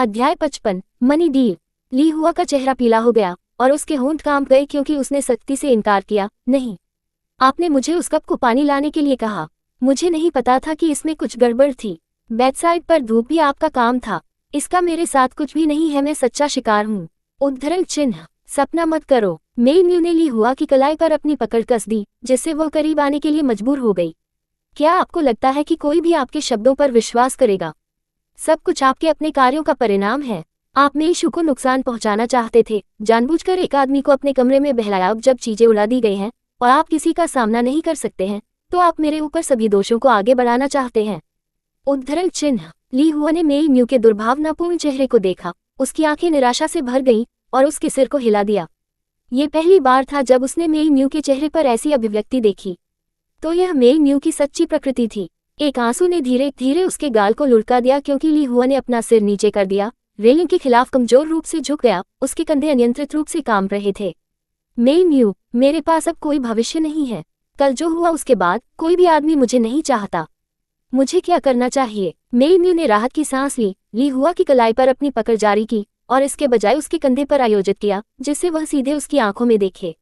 अध्याय 55 money deal. ली हुआ का चेहरा पीला हो गया और उसके होंठ कांप गए क्योंकि उसने सख्ती से इनकार किया। नहीं, आपने मुझे उस कप को पानी लाने के लिए कहा। मुझे नहीं पता था कि इसमें कुछ गड़बड़ थी। बेडसाइड पर धूप भी आपका काम था। इसका मेरे साथ कुछ भी नहीं है, मैं सच्चा शिकार हूँ। उद्धरण चिन्ह। सपना मत करो। मेई म्यू ने ली हुआ की कलाई पर अपनी पकड़ कस दी, जिससे वह करीब आने के लिए मजबूर हो गई। क्या आपको लगता है कि कोई भी आपके शब्दों पर विश्वास करेगा? सब कुछ आपके अपने कार्यों का परिणाम है। आप मेईशु को नुकसान पहुंचाना चाहते थे, जानबूझकर एक आदमी को अपने कमरे में बहलाया। अब जब चीजें उड़ा दी गई हैं और आप किसी का सामना नहीं कर सकते हैं, तो आप मेरे ऊपर सभी दोषों को आगे बढ़ाना चाहते हैं। उद्धरण चिन्ह। ली हुआ ने मेई म्यू के दुर्भावनापूर्ण चेहरे को देखा। उसकी आंखें निराशा से भर गईं और उसके सिर को हिला दिया। ये पहली बार था जब उसने मेई म्यू के चेहरे पर ऐसी अभिव्यक्ति देखी। तो यह मेई म्यू की सच्ची प्रकृति थी। एक आंसू ने धीरे धीरे उसके गाल को लुढ़का दिया क्योंकि ली हुआ ने अपना सिर नीचे कर दिया, रेलिंग के खिलाफ कमजोर रूप से झुक गया। उसके कंधे अनियंत्रित रूप से कांप रहे थे। मेई म्यू, मेरे पास अब कोई भविष्य नहीं है। कल जो हुआ उसके बाद कोई भी आदमी मुझे नहीं चाहता। मुझे क्या करना चाहिए? मेई म्यू ने राहत की सांस ली, ली हुआ की कलाई पर अपनी पकड़ जारी की और इसके बजाय उसके कंधे पर आयोजित किया, जिससे वह सीधे उसकी आंखों में देखे।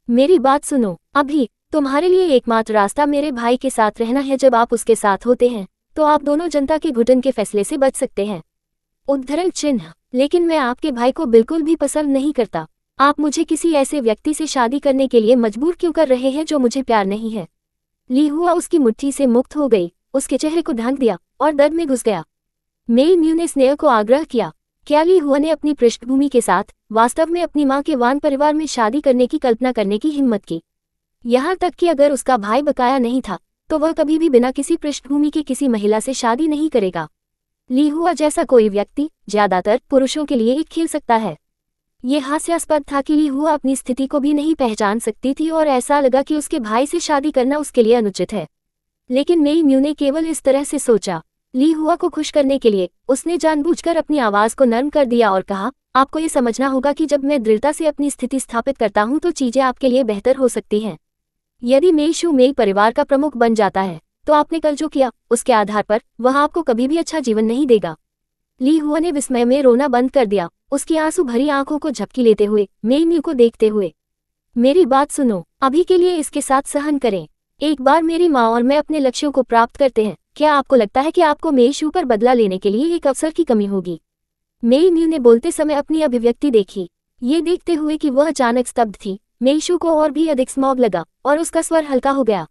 मेरी बात सुनो, अभी तुम्हारे लिए एकमात्र रास्ता मेरे भाई के साथ रहना है। जब आप उसके साथ होते हैं तो आप दोनों जनता के घुटन के फैसले से बच सकते हैं। उद्धरण चिन्ह। लेकिन मैं आपके भाई को बिल्कुल भी पसंद नहीं करता। आप मुझे किसी ऐसे व्यक्ति से शादी करने के लिए मजबूर क्यों कर रहे हैं जो मुझे प्यार नहीं है? ली हुआ उसकी मुट्ठी से मुक्त हो गई, उसके चेहरे को ढक दिया और दर्द में घुस गया। मेई म्यू ने स्नेह को आग्रह किया। क्या ली हुआ ने अपनी पृष्ठभूमि के साथ वास्तव में अपनी मां के वान परिवार में शादी करने की कल्पना करने की हिम्मत की? यहाँ तक कि अगर उसका भाई बकाया नहीं था तो वह कभी भी बिना किसी पृष्ठभूमि के किसी महिला से शादी नहीं करेगा। ली हुआ जैसा कोई व्यक्ति ज्यादातर पुरुषों के लिए एक खेल सकता है। ये हास्यास्पद था कि ली हुआ अपनी स्थिति को भी नहीं पहचान सकती थी और ऐसा लगा कि उसके भाई से शादी करना उसके लिए अनुचित है। लेकिन मेई म्यू ने केवल इस तरह से सोचा। ली हुआ को खुश करने के लिए उसने जानबूझकर अपनी आवाज को नरम कर दिया और कहा, आपको ये समझना होगा कि जब मैं दृढ़ता से अपनी स्थिति स्थापित करता हूं तो चीजें आपके लिए बेहतर हो सकती हैं। यदि मेईशु मेई परिवार का प्रमुख बन जाता है तो आपने कल जो किया उसके आधार पर वह आपको कभी भी अच्छा जीवन नहीं देगा। ली हुआ ने विस्मय में रोना बंद कर दिया, उसकी आंसू भरी आंखों को झपकी लेते हुए मेई म्यू को देखते हुए। मेरी बात सुनो, अभी के लिए इसके साथ सहन करें। एक बार मेरी माँ और मैं अपने लक्ष्यों को प्राप्त करते हैं, क्या आपको लगता है कि आपको मेईशु पर बदला लेने के लिए एक अवसर की कमी होगी? मेई म्यू ने बोलते समय अपनी अभिव्यक्ति देखी। ये देखते हुए कि वह अचानक स्तब्ध थी, मेईशु को और भी अधिक स्मॉग लगा और उसका स्वर हल्का हो गया।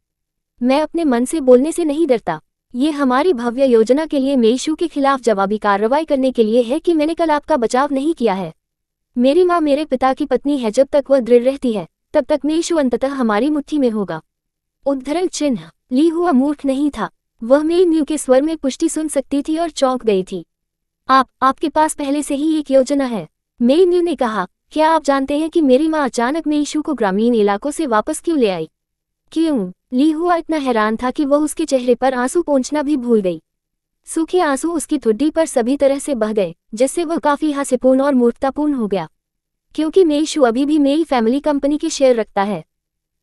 मैं अपने मन से बोलने से नहीं डरता। ये हमारी भव्य योजना के लिए मेईशु के खिलाफ जवाबी कार्रवाई करने के लिए है कि मैंने कल आपका बचाव नहीं किया है। मेरी माँ मेरे पिता की पत्नी है, जब तक वह दृढ़ रहती है तब तक मेईशु अंततः हमारी मुट्ठी में होगा। उद्धरण चिन्ह। ली हुआ मूर्ख नहीं था। वह मेई म्यू के स्वर में पुष्टि सुन सकती थी और चौंक गई थी। आपके पास पहले से ही एक योजना है, मेई म्यू ने कहा। क्या आप जानते हैं कि मेरी माँ अचानक मेईशु को ग्रामीण इलाकों से वापस क्यों ले आई? क्यों? ली हुआ इतना हैरान था कि वह उसके चेहरे पर आंसू पोंछना भी भूल गई। सूखे आंसू उसकी ठुड्डी पर सभी तरह से बह गए, जिससे वह काफी हास्यपूर्ण और मूर्खतापूर्ण हो गया। क्योंकि मेईशु अभी भी मेई फैमिली कंपनी के शेयर रखता है।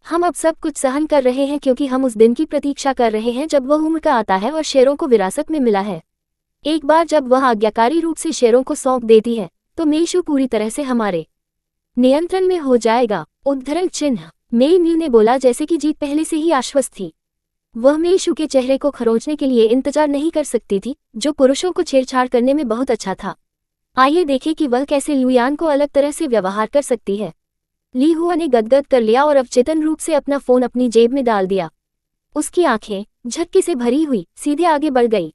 हम अब सब कुछ सहन कर रहे हैं क्योंकि हम उस दिन की प्रतीक्षा कर रहे हैं जब वह उम्र का आता है और शेयरों को विरासत में मिला है। एक बार जब वह आज्ञाकारी रूप से शेयरों को सौंप देती है तो मेईशु पूरी तरह से हमारे नियंत्रण में हो जाएगा। उद्धरण चिन्ह। मेई म्यू ने बोला जैसे कि जीत पहले से ही आश्वस्त थी। वह मेईशु के चेहरे को खरोंचने के लिए इंतजार नहीं कर सकती थी, जो पुरुषों को छेड़छाड़ करने में बहुत अच्छा था। आइए देखें कि वह कैसे लुयान को अलग तरह से व्यवहार कर सकती है। ली हुआ ने गदगद कर लिया और अवचेतन रूप से अपना फोन अपनी जेब में डाल दिया। उसकी आंखें झटके से भरी हुई सीधे आगे बढ़ गई।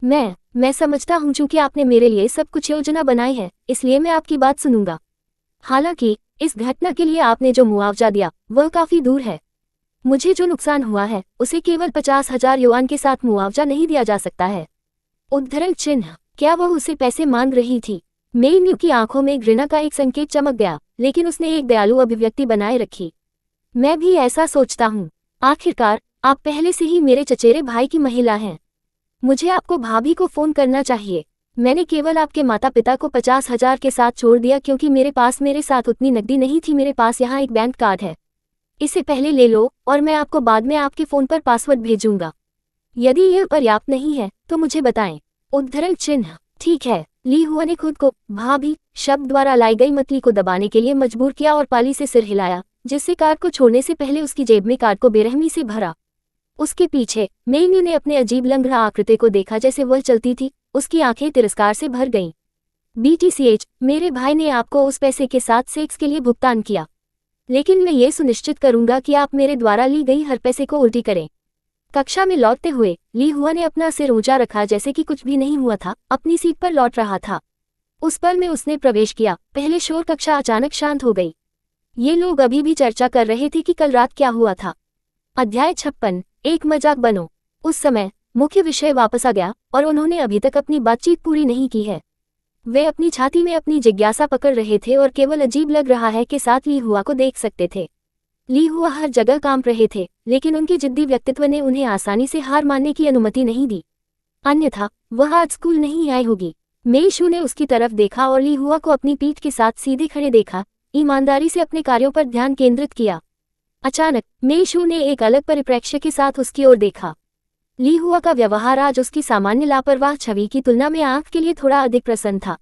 मैं समझता हूं, चूंकि आपने मेरे लिए सब कुछ योजना बनाई है इसलिए मैं आपकी बात सुनूंगा। हालांकि इस घटना के लिए आपने जो मुआवजा दिया वह काफी दूर है। मुझे जो नुकसान हुआ है उसे केवल 50,000 युआन के साथ मुआवजा नहीं दिया जा सकता है। उद्धरण चिन्ह। क्या वह उसे पैसे मांग रही थी? मेई म्यू की आंखों में घृणा का एक संकेत चमक गया, लेकिन उसने एक दयालु अभिव्यक्ति बनाए रखी। मैं भी ऐसा सोचता हूँ। आखिरकार आप पहले से ही मेरे चचेरे भाई की महिला हैं। मुझे आपको भाभी को फोन करना चाहिए। मैंने केवल आपके माता पिता को 50,000 के साथ छोड़ दिया क्योंकि मेरे पास मेरे साथ उतनी नकदी नहीं थी। मेरे पास यहाँ एक बैंक कार्ड है, इसे पहले ले लो और मैं आपको बाद में आपके फोन पर पासवर्ड भेजूंगा। यदि यह पर्याप्त नहीं है तो मुझे बताएं। उद्धरण चिन्ह। ठीक है, ली हुआ ने खुद को भाभी शब्द द्वारा लाई गई मतली को दबाने के लिए मजबूर किया और पाली से सिर हिलाया, जिससे कार को छोड़ने से पहले उसकी जेब में कार को बेरहमी से भरा। उसके पीछे मेन्यू ने अपने अजीब लंगड़ा आकृति को देखा जैसे वह चलती थी। उसकी आंखें तिरस्कार से भर गईं। BTCH, मेरे भाई ने आपको उस पैसे के साथ सेक्स के लिए भुगतान किया, लेकिन मैं ये सुनिश्चित करूंगा कि आप मेरे द्वारा ली गई हर पैसे को उल्टी करें। कक्षा में लौटते हुए ली हुआ ने अपना सिर ऊंचा रखा जैसे कि कुछ भी नहीं हुआ था, अपनी सीट पर लौट रहा था। उस पल में उसने प्रवेश किया, पहले शोर कक्षा अचानक शांत हो गई। ये लोग अभी भी चर्चा कर रहे थे कि कल रात क्या हुआ था। अध्याय 56, एक मजाक बनो। उस समय मुख्य विषय वापस आ गया और उन्होंने अभी तक अपनी बातचीत पूरी नहीं की है। वे अपनी छाती में अपनी जिज्ञासा पकड़ रहे थे और केवल अजीब लग रहा है के साथ ली हुआ को देख सकते थे। ली हुआ हर जगह कांप रहे थे, लेकिन उनके जिद्दी व्यक्तित्व ने उन्हें आसानी से हार मानने की अनुमति नहीं दी। अन्यथा वह आज स्कूल नहीं आई होगी। मेइशू ने उसकी तरफ देखा और ली हुआ को अपनी पीठ के साथ सीधे खड़े देखा, ईमानदारी से अपने कार्यों पर ध्यान केंद्रित किया। अचानक मेइशू ने एक अलग परिप्रेक्ष्य के साथ उसकी ओर देखा। ली हुआ का व्यवहार आज उसकी सामान्य लापरवाह छवि की तुलना में आंख के लिए थोड़ा अधिक प्रसन्न था।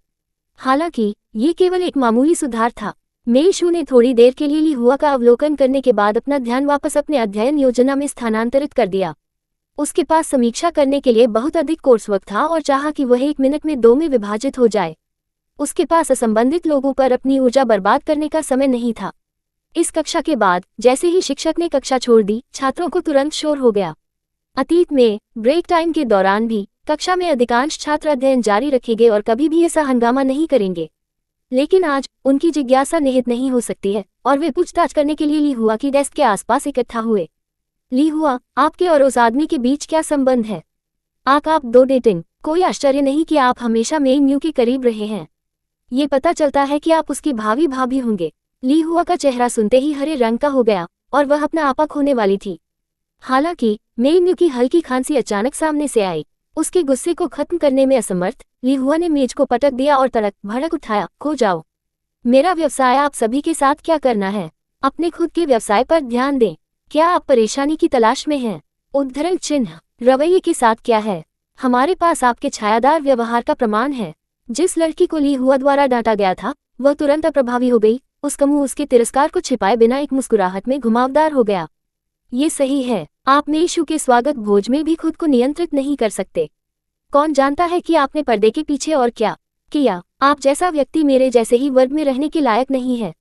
हालांकि ये केवल एक मामूली सुधार था। मेइशू ने थोड़ी देर के लिए ली हुआ का अवलोकन करने के बाद अपना ध्यान वापस अपने अध्ययन योजना में स्थानांतरित कर दिया। उसके पास समीक्षा करने के लिए बहुत अधिक कोर्स वर्क था और चाहा कि वह 1 मिनट में 2 में विभाजित हो जाए। उसके पास असंबंधित लोगों पर अपनी ऊर्जा बर्बाद करने का समय नहीं था। इस कक्षा के बाद जैसे ही शिक्षक ने कक्षा छोड़ दी, छात्रों को तुरंत शोर हो गया। अतीत में ब्रेक टाइम के दौरान भी कक्षा में अधिकांश छात्र अध्ययन जारी रखेंगे और कभी भी ऐसा हंगामा नहीं करेंगे, लेकिन आज उनकी जिज्ञासा निहित नहीं हो सकती है और वे पूछताछ करने के लिए ली हुआ की डेस्क के आसपास इकट्ठा हुए। ली हुआ, आपके और उस आदमी के बीच क्या संबंध है? आप 2 डेटिंग। कोई आश्चर्य नहीं कि आप हमेशा मेन्यू के करीब रहे हैं। ये पता चलता है कि आप उसकी भावी भाभी होंगे। ली हुआ का चेहरा सुनते ही हरे रंग का हो गया और वह अपना आपा खोने वाली थी। हालांकि मेन्यू की हल्की खांसी अचानक सामने से आई। उसके गुस्से को खत्म करने में असमर्थ ली हुआ ने मेज को पटक दिया और तड़क भड़क उठाया, खो जाओ। मेरा व्यवसाय आप सभी के साथ क्या करना है? अपने खुद के व्यवसाय पर ध्यान दें। क्या आप परेशानी की तलाश में हैं? उद्धरण चिन्ह। रवैये के साथ क्या है? हमारे पास आपके छायादार व्यवहार का प्रमाण है। जिस लड़की को ली हुआ द्वारा डांटा गया था वह तुरंत अप्रभावी हो गई। उसका मुंह उसके तिरस्कार को छिपाए बिना एक मुस्कुराहट में घुमावदार हो गया। ये सही है, आप मेइशू के स्वागत भोज में भी खुद को नियंत्रित नहीं कर सकते। कौन जानता है कि आपने पर्दे के पीछे और क्या किया? आप जैसा व्यक्ति मेरे जैसे ही वर्ग में रहने के लायक नहीं है।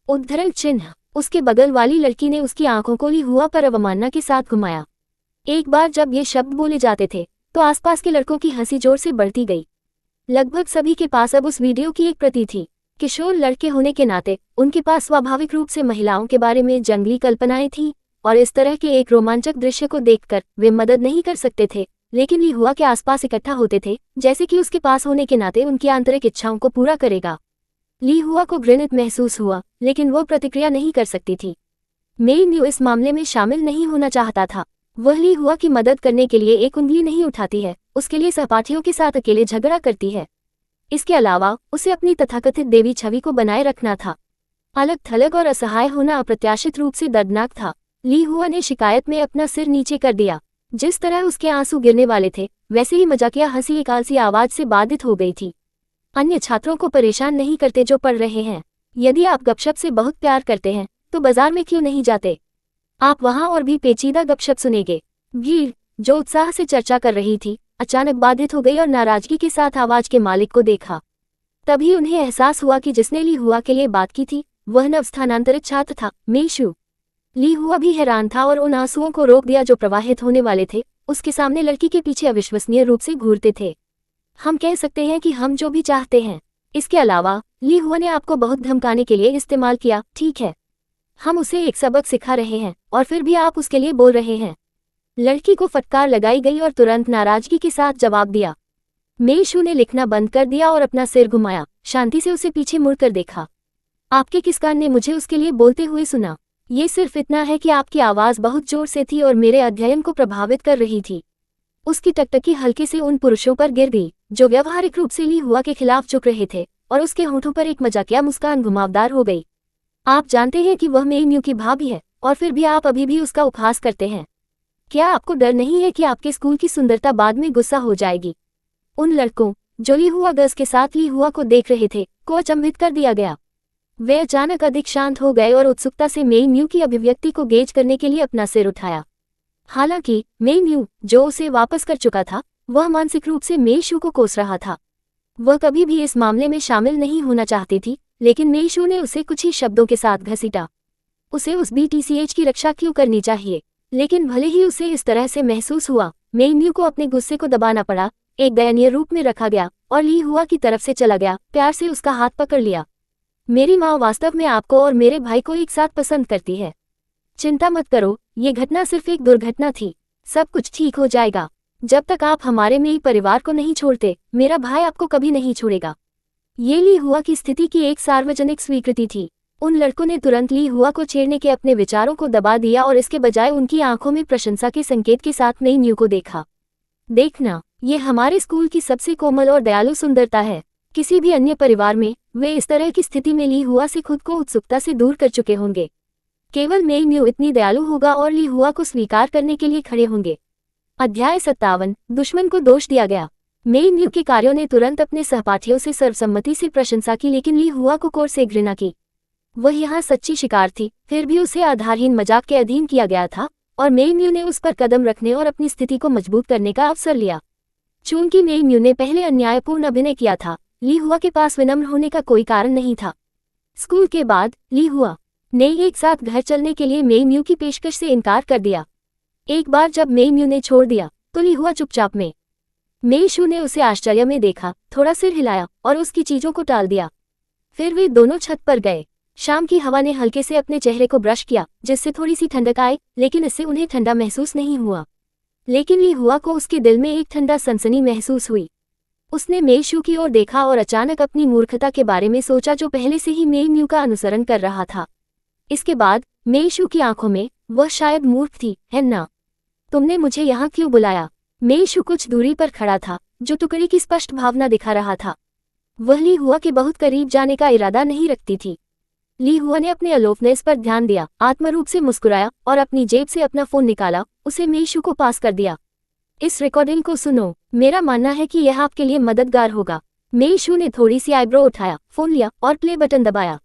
उद्धरण चिन्ह। उसके बगल वाली लड़की ने उसकी आंखों को ली हुआ पर अवमानना के साथ घुमाया। एक बार जब ये शब्द बोले जाते थे तो आसपास के लड़कों की हंसी जोर से बढ़ती गई। लगभग सभी के पास अब उस वीडियो की एक प्रति थी। किशोर लड़के होने के नाते उनके पास स्वाभाविक रूप से महिलाओं के बारे में जंगली कल्पनाएं थीं और इस तरह के एक रोमांचक दृश्य को देखकर वे मदद नहीं कर सकते थे, लेकिन ली हुआ के आसपास इकट्ठा होते थे जैसे कि उसके पास होने के नाते उनकी आंतरिक इच्छाओं को पूरा करेगा। ली हुआ को घृणित महसूस हुआ, लेकिन वो प्रतिक्रिया नहीं कर सकती थी। मेन्यू इस मामले में शामिल नहीं होना चाहता था। वह ली हुआ की मदद करने के लिए एक उंगली नहीं उठाती है, उसके लिए सहपाठियों के साथ अकेले झगड़ा करती है। इसके अलावा उसे अपनी तथाकथित देवी छवि को बनाए रखना था। अलग थलग और असहाय होना अप्रत्याशित रूप से दर्दनाक था। ली हुआ ने शिकायत में अपना सिर नीचे कर दिया। जिस तरह उसके आंसू गिरने वाले थे वैसे ही मजाकिया हंसी एक आलसी आवाज से बाधित हो गई थी। अन्य छात्रों को परेशान नहीं करते जो पढ़ रहे हैं। यदि आप गपशप से बहुत प्यार करते हैं तो बाजार में क्यों नहीं जाते? आप वहां और भी पेचीदा गपशप सुनेंगे। भीड़ जो उत्साह से चर्चा कर रही थी अचानक बाधित हो गई और नाराजगी के साथ आवाज के मालिक को देखा। तभी उन्हें एहसास हुआ कि जिसने ली हुआ के लिए बात की थी वह नव स्थानांतरित छात्र था, मेइशू। ली हुआ भी हैरान था और उन आंसुओं को रोक दिया जो प्रवाहित होने वाले थे। उसके सामने लड़की के पीछे अविश्वसनीय रूप से घूरते थे। हम कह सकते हैं कि हम जो भी चाहते हैं। इसके अलावा ली हुआ ने आपको बहुत धमकाने के लिए इस्तेमाल किया, ठीक है? हम उसे एक सबक सिखा रहे हैं और फिर भी आप उसके लिए बोल रहे हैं। लड़की को फटकार लगाई गई और तुरंत नाराजगी के साथ जवाब दिया। मेइशू ने लिखना बंद कर दिया और अपना सिर घुमाया, शांति से उसे पीछे मुड़कर देखा। आपके किस कान ने मुझे उसके लिए बोलते हुए सुना? ये सिर्फ इतना है कि आपकी आवाज बहुत जोर से थी और मेरे अध्ययन को प्रभावित कर रही थी। उसकी टकटकी हल्के से उन पुरुषों पर गिर गई जो व्यवहारिक रूप से ली हुआ के खिलाफ झुक रहे थे और उसके होठों पर एक मजाकिया मुस्कान घुमावदार हो गई। आप जानते हैं कि वह मेन्यू की भाभी है और फिर भी आप अभी भी उसका उपहास करते हैं। क्या आपको डर नहीं है कि आपके स्कूल की सुंदरता बाद में गुस्सा हो जाएगी? उन लड़कों जो ली हुआ गर्ल्स के साथ ली हुआ को देख रहे थे, को अचंभित कर दिया गया। वे अचानक अधिक शांत हो गए और उत्सुकता से मेई म्यू की अभिव्यक्ति को गेज करने के लिए अपना सिर उठाया। हालांकि मेई म्यू, जो उसे वापस कर चुका था, वह मानसिक रूप से मेई शू को कोस रहा था। वह कभी भी इस मामले में शामिल नहीं होना चाहती थी, लेकिन मेई शू ने उसे कुछ ही शब्दों के साथ घसीटा। उसे उस BTCH की रक्षा क्यों करनी चाहिए? लेकिन भले ही उसे इस तरह से महसूस हुआ, मेई म्यू को अपने गुस्से को दबाना पड़ा। एक दयनीय रूप में रखा गया और ली हुआ की तरफ से चला गया, प्यार से उसका हाथ पकड़ लिया। मेरी माँ वास्तव में आपको और मेरे भाई को एक साथ पसंद करती है। चिंता मत करो, ये घटना सिर्फ एक दुर्घटना थी। सब कुछ ठीक हो जाएगा। जब तक आप हमारे मेई परिवार को नहीं छोड़ते, मेरा भाई आपको कभी नहीं छोड़ेगा। ये ली हुआ की स्थिति की एक सार्वजनिक स्वीकृति थी। उन लड़कों ने तुरंत ली हुआ को छेड़ने के अपने विचारों को दबा दिया और इसके बजाय उनकी आंखों में प्रशंसा के संकेत के साथ मेई म्यू को देखा। देखना, ये हमारे स्कूल की सबसे कोमल और दयालु सुंदरता है। किसी भी अन्य परिवार में वे इस तरह की स्थिति में ली हुआ से खुद को उत्सुकता से दूर कर चुके होंगे। केवल मेई म्यू इतनी दयालु होगा और ली हुआ को स्वीकार करने के लिए खड़े होंगे। अध्याय 57, दुश्मन को दोष दिया गया। मेई म्यू के कार्यों ने तुरंत अपने सहपाठियों से सर्वसम्मति से प्रशंसा की, लेकिन ली हुआ को कोर से घृणा की। वह यहाँ सच्ची शिकार थी, फिर भी उसे आधारहीन मजाक के अधीन किया गया था और मेई म्यू ने उस पर कदम रखने और अपनी स्थिति को मजबूत करने का अवसर लिया। चूंकि मेई म्यू ने पहले अन्यायपूर्ण अभिनय किया था, ली हुआ के पास विनम्र होने का कोई कारण नहीं था। स्कूल के बाद ली हुआ ने एक साथ घर चलने के लिए मेई म्यू की पेशकश से इनकार कर दिया। एक बार जब मेई म्यू ने छोड़ दिया तो ली हुआ चुपचाप में। मेई शू ने उसे आश्चर्य में देखा, थोड़ा सिर हिलाया और उसकी चीजों को टाल दिया। फिर वे दोनों छत पर गए। शाम की हवा ने हल्के से अपने चेहरे को ब्रश किया, जिससे थोड़ी सी ठंडक आई, लेकिन इससे उन्हें ठंडा महसूस नहीं हुआ। लेकिन ली हुआ को उसके दिल में एक ठंडा सनसनी महसूस हुई। उसने मेई शू की ओर देखा और अचानक अपनी मूर्खता के बारे में सोचा, जो पहले से ही मेई म्यू का अनुसरण कर रहा था। इसके बाद मेई शू की आंखों में वह शायद मूर्ख थी, है ना? तुमने मुझे यहाँ क्यों बुलाया? मेई शू कुछ दूरी पर खड़ा था, जो टुकड़ी की स्पष्ट भावना दिखा रहा था। वह ली हुआ के बहुत करीब जाने का इरादा नहीं रखती थी। ली हुआ ने अपने अलोफनेस पर ध्यान दिया, आत्मरूप से मुस्कुराया और अपनी जेब से अपना फोन निकाला, उसे मेई शू को पास कर दिया। इस रिकॉर्डिंग को सुनो, मेरा मानना है कि यह आपके लिए मददगार होगा। मेई शू ने थोड़ी सी आईब्रो उठाया, फोन लिया और प्ले बटन दबाया।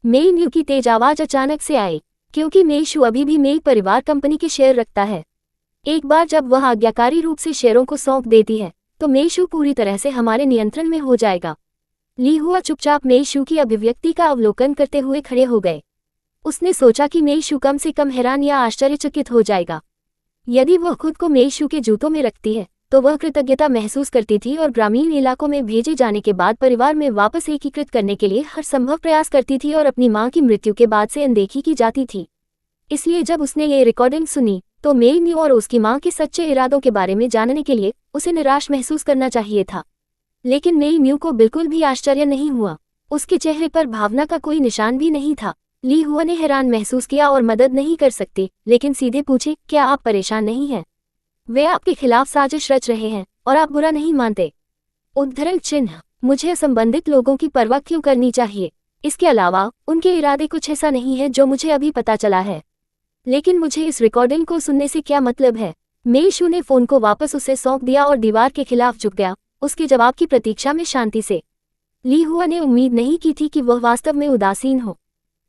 मेई म्यू की तेज आवाज अचानक से आई, क्योंकि मेई शू अभी भी मेई परिवार कंपनी के शेयर रखता है। एक बार जब वह आज्ञाकारी रूप से शेयरों को सौंप देती है, तो मेई शू पूरी तरह से हमारे नियंत्रण में हो जाएगा। ली हुआ चुपचाप मेई शू की अभिव्यक्ति का अवलोकन करते हुए खड़े हो गए। उसने सोचा कि मेई शू कम से कम हैरान या आश्चर्यचकित हो जाएगा। यदि वह खुद को मेई शू के जूतों में रखती है, तो वह कृतज्ञता महसूस करती थी और ग्रामीण इलाकों में भेजे जाने के बाद परिवार में वापस एकीकृत करने के लिए हर संभव प्रयास करती थी और अपनी मां की मृत्यु के बाद से अनदेखी की जाती थी। इसलिए जब उसने ये रिकॉर्डिंग सुनी, तो मेई म्यू और उसकी मां के सच्चे इरादों के बारे में जानने के लिए उसे निराश महसूस करना चाहिए था। लेकिन मेई म्यू को बिल्कुल भी आश्चर्य नहीं हुआ। उसके चेहरे पर भावना का कोई निशान भी नहीं था। ली हुआ ने हैरान महसूस किया और मदद नहीं कर सकती, लेकिन सीधे पूछे, क्या आप परेशान नहीं हैं? वे आपके खिलाफ साजिश रच रहे हैं और आप बुरा नहीं मानते? उद्धरण चिन्ह, मुझे असंबंधित लोगों की परवाह क्यों करनी चाहिए? इसके अलावा उनके इरादे कुछ ऐसा नहीं है जो मुझे अभी पता चला है। लेकिन मुझे इस रिकॉर्डिंग को सुनने से क्या मतलब है? मेई शू ने फोन को वापस उसे सौंप दिया और दीवार के खिलाफ झुक गया, उसके जवाब की प्रतीक्षा में शांति से। ली हुआ ने उम्मीद नहीं की थी कि वह वास्तव में उदासीन हो।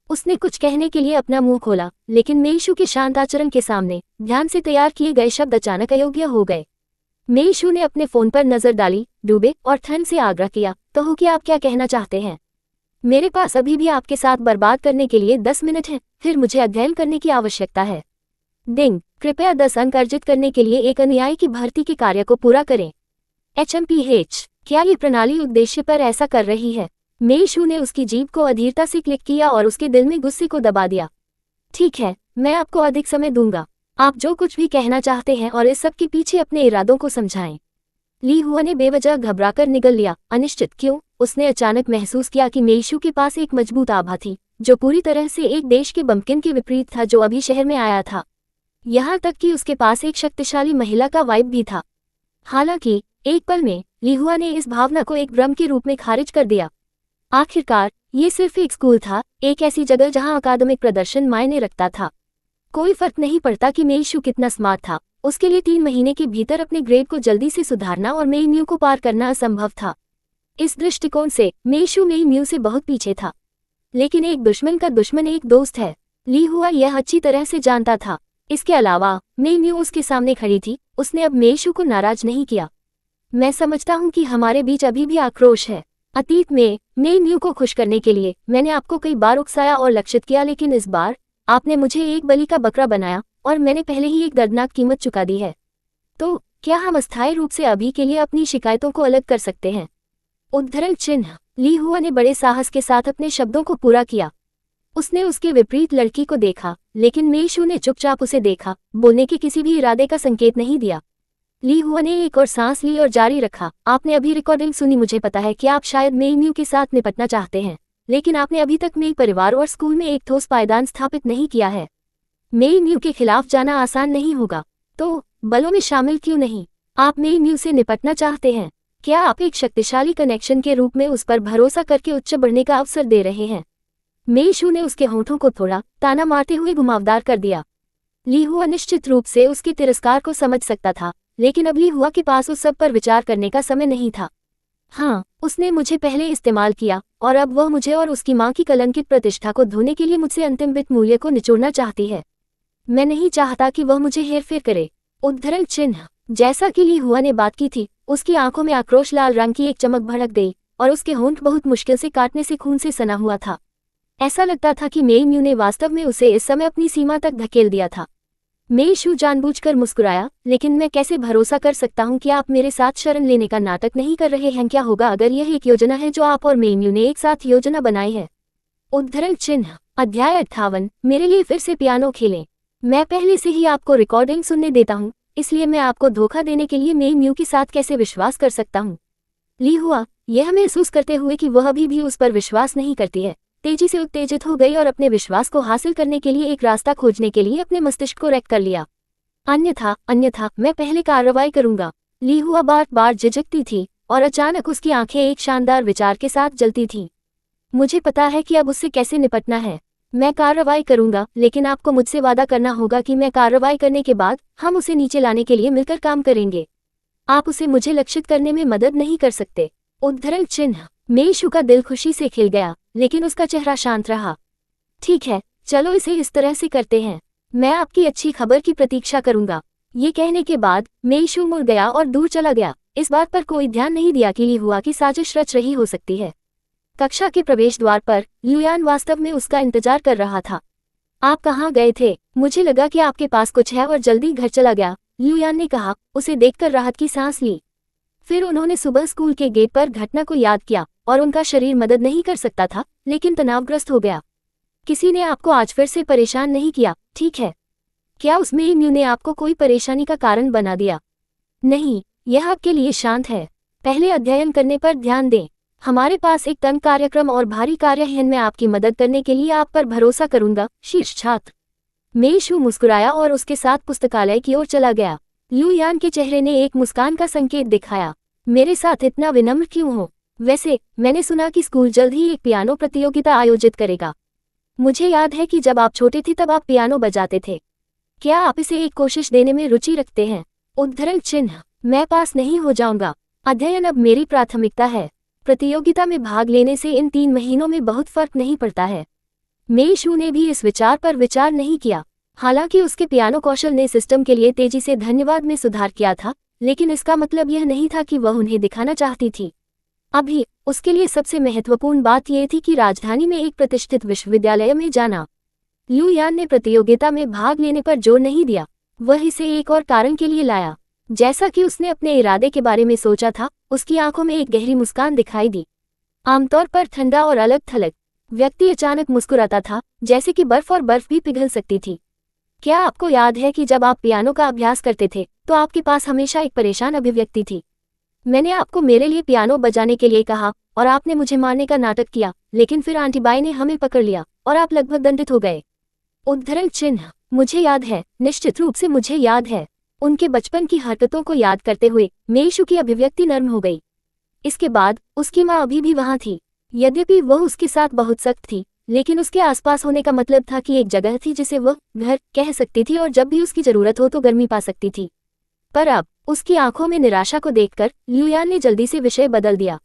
उसने कुछ कहने के लिए अपना मुंह खोला, लेकिन मेई शू के शांत आचरण के सामने ध्यान से तैयार किए गए शब्द अचानक अयोग्य हो गए। मेई शू ने अपने फोन पर नजर डाली, डूबे और ठंड से आग्रह किया, तो हो कि आप क्या कहना चाहते हैं? मेरे पास अभी भी आपके साथ बर्बाद करने के लिए 10 मिनट हैं, फिर मुझे अध्ययन करने की आवश्यकता है। डिंग, कृपया 10 अंक अर्जित करने के लिए एक अनुयायी की भर्ती के कार्य को पूरा करें। HMPH, क्या ये प्रणाली उद्देश्य पर ऐसा कर रही है? मेई शू ने उसकी जीभ को अधीरता से क्लिक किया और उसके दिल में गुस्से को दबा दिया। ठीक है, मैं आपको अधिक समय दूंगा। आप जो कुछ भी कहना चाहते हैं और इस सब के पीछे अपने इरादों को समझाएं। ली हुआ ने बेवजह घबराकर निगल लिया। अनिश्चित क्यों? उसने अचानक महसूस किया कि मेई शू के पास एक मजबूत आभा थी, जो पूरी तरह से एक देश के बम्पकिन के विपरीत था जो अभी शहर में आया था। यहाँ तक कि उसके पास एक शक्तिशाली महिला का वाइब भी था। हालांकि एक पल में ली हुआ ने इस भावना को एक भ्रम के रूप में खारिज कर दिया। आखिरकार ये सिर्फ एक स्कूल था, एक ऐसी जगह जहां अकादमिक प्रदर्शन मायने रखता था। कोई फर्क नहीं पड़ता कि मेई शू कितना स्मार्ट था, उसके लिए 3 महीने के भीतर अपने ग्रेड को जल्दी से सुधारना और मेई म्यू को पार करना असंभव था। इस दृष्टिकोण से मेइशू मेई म्यू से बहुत पीछे था। लेकिन एक दुश्मन का दुश्मन एक दोस्त है, ली हुआ यह अच्छी तरह से जानता था। इसके अलावा मेई म्यू उसके सामने खड़ी थी, उसने अब मेइशू को नाराज नहीं किया। मैं समझता हूँ कि हमारे बीच अभी भी आक्रोश है। अतीत में मेई म्यू को खुश करने के लिए मैंने आपको कई बार उकसाया और लक्षित किया, लेकिन इस बार आपने मुझे एक बलि का बकरा बनाया और मैंने पहले ही एक दर्दनाक कीमत चुका दी है। तो क्या हम अस्थायी रूप से अभी के लिए अपनी शिकायतों को अलग कर सकते हैं? उद्धरण चिन्ह। ली हुआ ने बड़े साहस के साथ अपने शब्दों को पूरा किया। उसने उसके विपरीत लड़की को देखा, लेकिन मेइशू ने चुपचाप उसे देखा, बोलने के किसी भी इरादे का संकेत नहीं दिया। ली हुआ ने एक और सांस ली और जारी रखा, आपने अभी रिकॉर्डिंग सुनी, मुझे पता है कि आप शायद मेई म्यू के साथ निपटना चाहते हैं, लेकिन आपने अभी तक मेरे परिवार और स्कूल में एक ठोस पायदान स्थापित नहीं किया है। मेई म्यू के खिलाफ जाना आसान नहीं होगा, तो बलों में शामिल क्यों नहीं? आप मेई म्यू से निपटना चाहते हैं। क्या आप एक शक्तिशाली कनेक्शन के रूप में उस पर भरोसा करके उच्च बढ़ने का अवसर दे रहे हैं? मेइशू ने उसके होठों को थोड़ा ताना मारते हुए घुमावदार कर दिया। ली हुआ निश्चित रूप से उसके तिरस्कार को समझ सकता था, लेकिन अब ली हुआ के पास उस सब पर विचार करने का समय नहीं था। हाँ, उसने मुझे पहले इस्तेमाल किया और अब वह मुझे और उसकी माँ की कलंकित प्रतिष्ठा को धोने के लिए मुझसे अंतिम वित्त मूल्य को निचोड़ना चाहती है। मैं नहीं चाहता कि वह मुझे हेरफेर करे। उद्धरण चिन्ह। जैसा कि ली हुआ ने बात की थी, उसकी आंखों में आक्रोश लाल रंग की एक चमक भड़क गई और उसके होंठ बहुत मुश्किल से काटने से खून से सना हुआ था। ऐसा लगता था कि मेई म्यू ने वास्तव में उसे इस समय अपनी सीमा तक धकेल दिया था। मेइशू जानबूझकर मुस्कुराया, लेकिन मैं कैसे भरोसा कर सकता हूँ कि आप मेरे साथ शरण लेने का नाटक नहीं कर रहे हैं? क्या होगा अगर यह एक योजना है जो आप और मेई म्यू ने एक साथ योजना बनाई है? उद्धरण चिन्ह। अध्याय 58। मेरे लिए फिर से पियानो खेलें। मैं पहले से ही आपको रिकॉर्डिंग सुनने देता हूँ, इसलिए मैं आपको धोखा देने के लिए मेई म्यू के साथ कैसे विश्वास कर सकता हूँ? ली हुआ, यह महसूस करते हुए कि वह अभी भी उस पर विश्वास नहीं करती है, तेजी से उत्तेजित हो गई और अपने विश्वास को हासिल करने के लिए एक रास्ता खोजने के लिए अपने मस्तिष्क को रैक कर लिया। अन्यथा मैं पहले कार्रवाई करूंगा। ली हुआ बार बार झिझकती थी और अचानक उसकी आंखें एक शानदार विचार के साथ जलती थीं। मुझे पता है कि अब उससे कैसे निपटना है। मैं कार्रवाई करूंगा, लेकिन आपको मुझसे वादा करना होगा कि मैं कार्रवाई करने के बाद हम उसे नीचे लाने के लिए मिलकर काम करेंगे। आप उसे मुझे लक्षित करने में मदद नहीं कर सकते। उद्धरण चिन्ह। मेइशू का दिल खुशी से खिल गया, लेकिन उसका चेहरा शांत रहा। ठीक है, चलो इसे इस तरह से करते हैं। मैं आपकी अच्छी खबर की प्रतीक्षा करूंगा। ये कहने के बाद मेइशू मुड़ गया और दूर चला गया, इस बात पर कोई ध्यान नहीं दिया कि ली हुआ की साजिश रच रही हो सकती है। कक्षा के प्रवेश द्वार पर ल्यूयान वास्तव में उसका इंतजार कर रहा था। आप कहाँ गए थे? मुझे लगा कि आपके पास कुछ है और जल्दी घर चला गया, ल्यूयान ने कहा। उसे देखकर राहत की सांस ली। फिर उन्होंने सुबह स्कूल के गेट पर घटना को याद किया और उनका शरीर मदद नहीं कर सकता था, लेकिन तनावग्रस्त हो गया। किसी ने आपको आज फिर से परेशान नहीं किया, ठीक है? क्या उस मेई म्यू ने आपको कोई परेशानी का कारण बना दिया? नहीं, यह आपके लिए शांत है। पहले अध्ययन करने पर ध्यान दें। हमारे पास एक तंग कार्यक्रम और भारी कार्य है, मैं आपकी मदद करने के लिए आप पर भरोसा करूंगा, शीर्ष छात्र। मेइशू मुस्कुराया और उसके साथ पुस्तकालय की ओर चला गया। ल्यूयान के चेहरे ने एक मुस्कान का संकेत दिखाया। मेरे साथ इतना विनम्र क्यों हो? वैसे मैंने सुना कि स्कूल जल्द ही एक पियानो प्रतियोगिता आयोजित करेगा। मुझे याद है कि जब आप छोटे थे तब आप पियानो बजाते थे। क्या आप इसे एक कोशिश देने में रुचि रखते हैं? उद्धरण चिन्ह। मैं पास नहीं हो जाऊंगा। अध्ययन अब मेरी प्राथमिकता है। प्रतियोगिता में भाग लेने से इन 3 महीनों में बहुत फर्क नहीं पड़ता है। मेइशू ने भी इस विचार पर विचार नहीं किया। हालांकि उसके पियानो कौशल ने सिस्टम के लिए तेजी से धन्यवाद में सुधार किया था, लेकिन इसका मतलब यह नहीं था कि वह उन्हें दिखाना चाहती थी। अभी उसके लिए सबसे महत्वपूर्ण बात यह थी कि राजधानी में एक प्रतिष्ठित विश्वविद्यालय में जाना। ल्यूयान ने प्रतियोगिता में भाग लेने पर जोर नहीं दिया, वह इसे एक और कारण के लिए लाया। जैसा कि उसने अपने इरादे के बारे में सोचा था, उसकी आंखों में एक गहरी मुस्कान दिखाई दी। आमतौर पर ठंडा और अलग थलग व्यक्ति अचानक मुस्कुराता था, जैसे कि बर्फ और बर्फ भी पिघल सकती थी। क्या आपको याद है कि जब आप पियानो का अभ्यास करते थे तो आपके पास हमेशा एक परेशान अभिव्यक्ति थी? मैंने आपको मेरे लिए पियानो बजाने के लिए कहा और आपने मुझे मारने का नाटक किया, लेकिन फिर आंटी बाई ने हमें पकड़ लिया और आप लगभग दंडित हो गए। उद्धरण चिन्ह। मुझे याद है, निश्चित रूप से मुझे याद है। उनके बचपन की हरकतों को याद करते हुए मेइशू की अभिव्यक्ति नर्म हो गई। इसके बाद उसकी माँ अभी भी वहाँ थी। यद्यपि वह उसके साथ बहुत सख्त थी, लेकिन उसके आसपास होने का मतलब था कि एक जगह थी जिसे वह घर कह सकती थी और जब भी उसकी जरूरत हो तो गर्मी पा सकती थी। पर अब उसकी आंखों में निराशा को देखकर ल्यूयान ने जल्दी से विषय बदल दिया।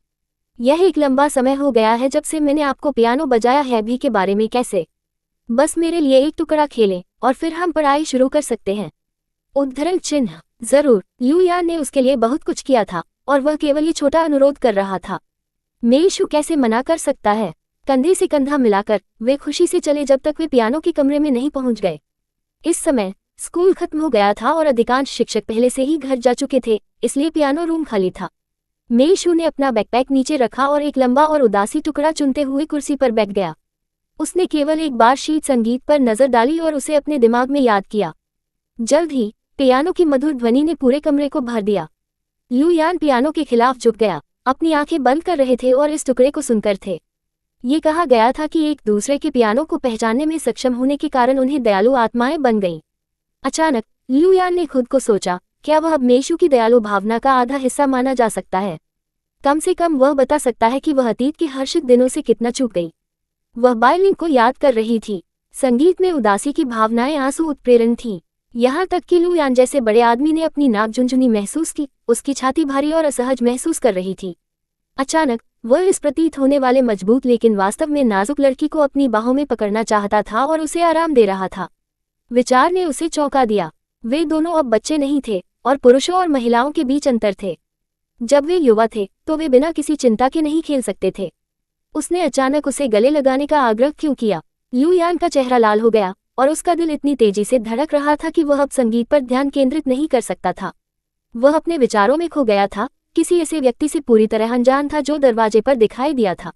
यह एक लंबा समय हो गया है जब से मैंने आपको पियानो बजाया है भी के बारे में कैसे। बस मेरे लिए एक टुकड़ा खेलें और फिर हम पढ़ाई शुरू कर सकते हैं। उद्धरण चिन्ह। जरूर, लू यान ने उसके लिए बहुत कुछ किया था और वह केवल ये छोटा अनुरोध कर रहा था। मेइशू कैसे मना कर सकता है। कंधे से कंधा मिलाकर वे खुशी से चले जब तक वे पियानो के कमरे में नहीं पहुंच गए। इस समय स्कूल खत्म हो गया था और अधिकांश शिक्षक पहले से ही घर जा चुके थे, इसलिए पियानो रूम खाली था। मेइशू ने अपना बैकपैक नीचे रखा और एक लंबा और उदासी टुकड़ा चुनते हुए कुर्सी पर बैठ गया। उसने केवल एक बार शीत संगीत पर नजर डाली और उसे अपने दिमाग में याद किया। जल्द ही पियानो की मधुर ध्वनि ने पूरे कमरे को भर दिया। लू यान पियानो के खिलाफ झुक गया, अपनी आंखें बंद कर रहे थे और इस टुकड़े को सुनकर थे। ये कहा गया था कि एक दूसरे के पियानो को पहचानने में सक्षम होने के कारण उन्हें दयालु आत्माएं बन गईं। अचानक लू यान ने खुद को सोचा, क्या वह अब मेइशू की दयालु भावना का आधा हिस्सा माना जा सकता है? कम से कम वह बता सकता है कि वह अतीत के हर्षित दिनों से कितना चूक गई। वह बायलिन को याद कर रही थी। संगीत में उदासी की भावनाएं आंसू उत्प्रेरण थीं। यहाँ तक कि लू यान जैसे बड़े आदमी ने अपनी नाक झुनझुनी महसूस की, उसकी छाती भारी और असहज महसूस कर रही थी। अचानक वह इस प्रतीत होने वाले मजबूत लेकिन वास्तव में नाजुक लड़की को अपनी बाहों में पकड़ना चाहता था और उसे आराम दे रहा था। विचार ने उसे चौंका दिया। वे दोनों अब बच्चे नहीं थे और पुरुषों और महिलाओं के बीच अंतर थे। जब वे युवा थे तो वे बिना किसी चिंता के नहीं खेल सकते थे। उसने अचानक उसे गले लगाने का आग्रह क्यों किया? लू यान का चेहरा लाल हो गया और उसका दिल इतनी तेजी से धड़क रहा था कि वह अब संगीत पर ध्यान केंद्रित नहीं कर सकता था। वह अपने विचारों में खो गया था, किसी ऐसे व्यक्ति से पूरी तरह अनजान था जो दरवाजे पर दिखाई दिया था।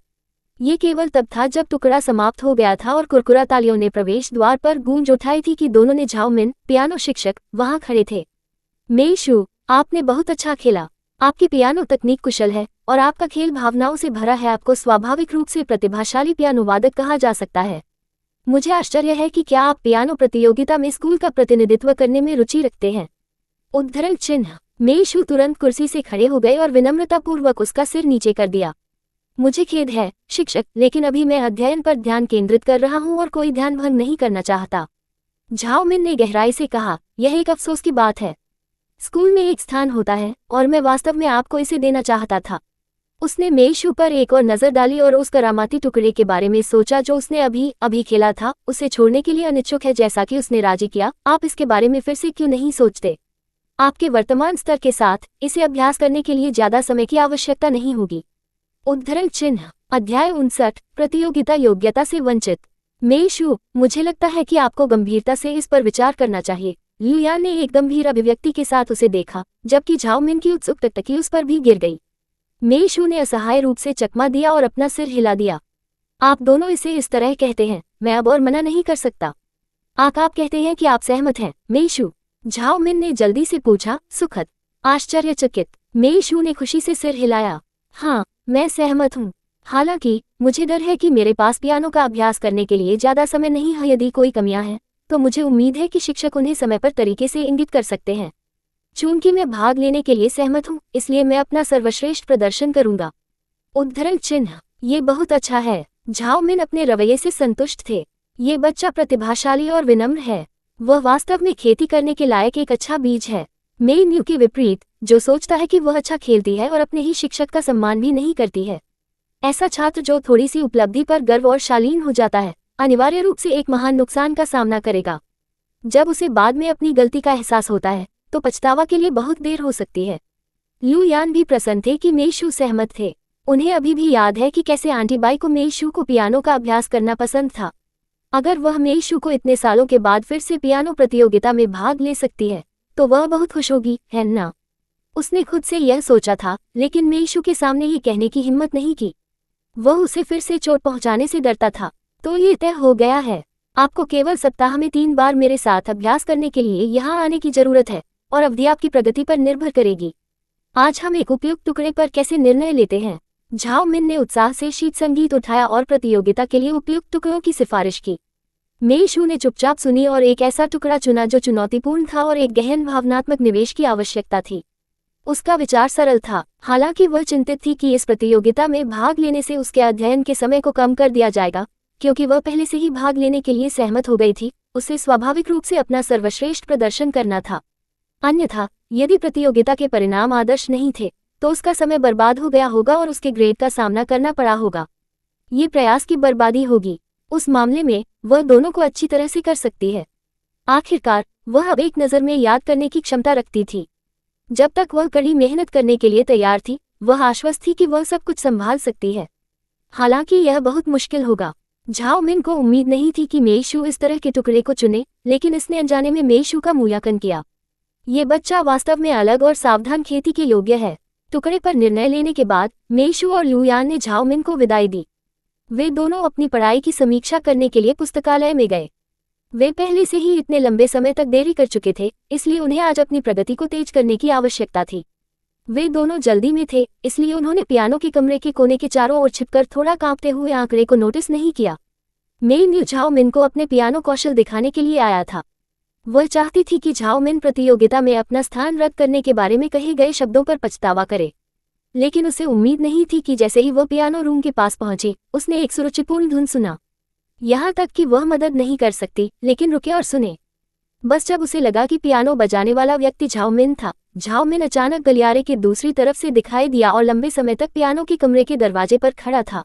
ये केवल तब था जब टुकड़ा समाप्त हो गया था और कुरकुरा तालियों ने प्रवेश द्वार पर गूंज उठाई थी कि दोनों ने झाओ मिन, पियानो शिक्षक, वहां खड़े थे। मेइशू, आपने बहुत अच्छा खेला। आपकी पियानो तकनीक कुशल है और आपका खेल भावनाओं से भरा है। आपको स्वाभाविक रूप से प्रतिभाशाली पियानो वादक कहा जा सकता है। मुझे आश्चर्य है कि क्या आप पियानो प्रतियोगिता में स्कूल का प्रतिनिधित्व करने में रुचि रखते हैं। उद्धरण चिन्ह। मेइशू तुरंत कुर्सी से खड़े हो गए और विनम्रतापूर्वक उसका सिर नीचे कर दिया। मुझे खेद है शिक्षक, लेकिन अभी मैं अध्ययन पर ध्यान केंद्रित कर रहा हूं और कोई ध्यान भंग नहीं करना चाहता। झाओ मिन ने गहराई से कहा, यह एक अफसोस की बात है। स्कूल में एक स्थान होता है और मैं वास्तव में आपको इसे देना चाहता था। उसने मेइशू पर एक और नजर डाली और उस करामाती टुकड़े के बारे में सोचा जो उसने अभी खेला था। उसे छोड़ने के लिए अनिच्छुक है। जैसा कि उसने राजी किया, आप इसके बारे में फिर से क्यों नहीं सोचते? आपके वर्तमान स्तर के साथ इसे अभ्यास करने के लिए ज्यादा समय की आवश्यकता नहीं होगी। उद्धरण चिन्ह। अध्याय 59, प्रतियोगिता योग्यता से वंचित। मेइशू, मुझे लगता है कि आपको गंभीरता से इस पर विचार करना चाहिए। लू यान ने एक गंभीर अभिव्यक्ति के साथ उसे देखा, जबकि झाओ मिन की उत्सुक टकटकी उस पर भी गिर गई। मेइशू ने असहाय रूप से चकमा दिया और अपना सिर हिला दिया। आप दोनों इसे इस तरह कहते हैं, मैं अब और मना नहीं कर सकता। आप कहते हैं कि आप सहमत हैं, मेइशू? झाओ मिन ने जल्दी से पूछा, सुखद आश्चर्यचकित। मेइशू ने खुशी से सिर हिलाया। हाँ, मैं सहमत हूँ। हालांकि मुझे डर है कि मेरे पास पियानो का अभ्यास करने के लिए ज्यादा समय नहीं है। यदि कोई कमियां हैं तो मुझे उम्मीद है कि शिक्षक उन्हें समय पर तरीके से इंगित कर सकते हैं। चूंकि मैं भाग लेने के लिए सहमत हूँ, इसलिए मैं अपना सर्वश्रेष्ठ प्रदर्शन करूंगा। उद्धरण चिन्ह। ये बहुत अच्छा है। झाओ मिन अपने रवैये से संतुष्ट थे। ये बच्चा प्रतिभाशाली और विनम्र है। वह वास्तव में खेती करने के लायक एक अच्छा बीज है। मेइन्यू के विपरीत, जो सोचता है कि वह अच्छा खेलती है और अपने ही शिक्षक का सम्मान भी नहीं करती है। ऐसा छात्र जो थोड़ी सी उपलब्धि पर गर्व और शालीन हो जाता है, अनिवार्य रूप से एक महान नुकसान का सामना करेगा। जब उसे बाद में अपनी गलती का एहसास होता है तो पछतावा के लिए बहुत देर हो सकती है। लू यान भी प्रसन्न थे कि मेइशू सहमत थे। उन्हें अभी भी याद है कि कैसे आंटी बाई को मेइशू को पियानो का अभ्यास करना पसंद था। अगर वह मेइशू को इतने सालों के बाद फिर से पियानो प्रतियोगिता में भाग ले सकती है तो वह बहुत खुश होगी, है ना? उसने खुद से यह सोचा था, लेकिन मेइशू के सामने ये कहने की हिम्मत नहीं की। वह उसे फिर से चोट पहुंचाने से डरता था। तो ये तय हो गया है। आपको केवल सप्ताह में 3 बार मेरे साथ अभ्यास करने के लिए यहाँ आने की जरूरत है और अवधि आपकी प्रगति पर निर्भर करेगी। आज हम एक उपयुक्त टुकड़े पर कैसे निर्णय लेते हैं? झाओ मिन ने उत्साह से शीत संगीत उठाया और प्रतियोगिता के लिए उपयुक्त टुकड़ों की सिफारिश की। मेइशू ने चुपचाप सुनी और एक ऐसा टुकड़ा चुना जो चुनौतीपूर्ण था और एक गहन भावनात्मक निवेश की आवश्यकता थी। उसका विचार सरल था, हालांकि वह चिंतित थी कि इस प्रतियोगिता में भाग लेने से उसके अध्ययन के समय को कम कर दिया जाएगा। क्योंकि वह पहले से ही भाग लेने के लिए सहमत हो गई थी, उसे स्वाभाविक रूप से अपना सर्वश्रेष्ठ प्रदर्शन करना था। अन्यथा यदि प्रतियोगिता के परिणाम आदर्श नहीं थे तो उसका समय बर्बाद हो गया होगा और उसके ग्रेड का सामना करना पड़ा होगा। ये प्रयास की बर्बादी होगी। उस मामले में वह दोनों को अच्छी तरह से कर सकती है। आखिरकार वह अब एक नज़र में याद करने की क्षमता रखती थी। जब तक वह कड़ी मेहनत करने के लिए तैयार थी, वह आश्वस्त थी कि वह सब कुछ संभाल सकती है। हालांकि यह बहुत मुश्किल होगा। झाओ मिन को उम्मीद नहीं थी कि मेई शू इस तरह के टुकड़े को चुने, लेकिन इसने अनजाने में मेई शू का मूल्यांकन किया। ये बच्चा वास्तव में अलग और सावधान खेती के योग्य है। टुकड़े पर निर्णय लेने के बाद मेई शू और लू यान ने झाओ मिन को विदाई दी। वे दोनों अपनी पढ़ाई की समीक्षा करने के लिए पुस्तकालय में गए। वे पहले से ही इतने लंबे समय तक देरी कर चुके थे, इसलिए उन्हें आज अपनी प्रगति को तेज करने की आवश्यकता थी। वे दोनों जल्दी में थे, इसलिए उन्होंने पियानो के कमरे के कोने के चारों ओर छिपकर थोड़ा कांपते हुए आंकड़े को नोटिस नहीं किया। मेई म्यू झाओ मिन को अपने पियानो कौशल दिखाने के लिए आया था। वह चाहती थी कि झाओ मिन प्रतियोगिता में अपना स्थान रद्द करने के बारे में कहे गए शब्दों पर पछतावा करे, लेकिन उसे उम्मीद नहीं थी कि जैसे ही वह पियानो रूम के पास पहुंची, उसने एक सुरुचिपूर्ण धुन सुना। यहाँ तक कि वह मदद नहीं कर सकती, लेकिन रुके और सुने। बस जब उसे लगा कि पियानो बजाने वाला व्यक्ति झाओ मिन था, झाओ मिन अचानक गलियारे के दूसरी तरफ से दिखाई दिया और लंबे समय तक पियानो के कमरे के दरवाजे पर खड़ा था।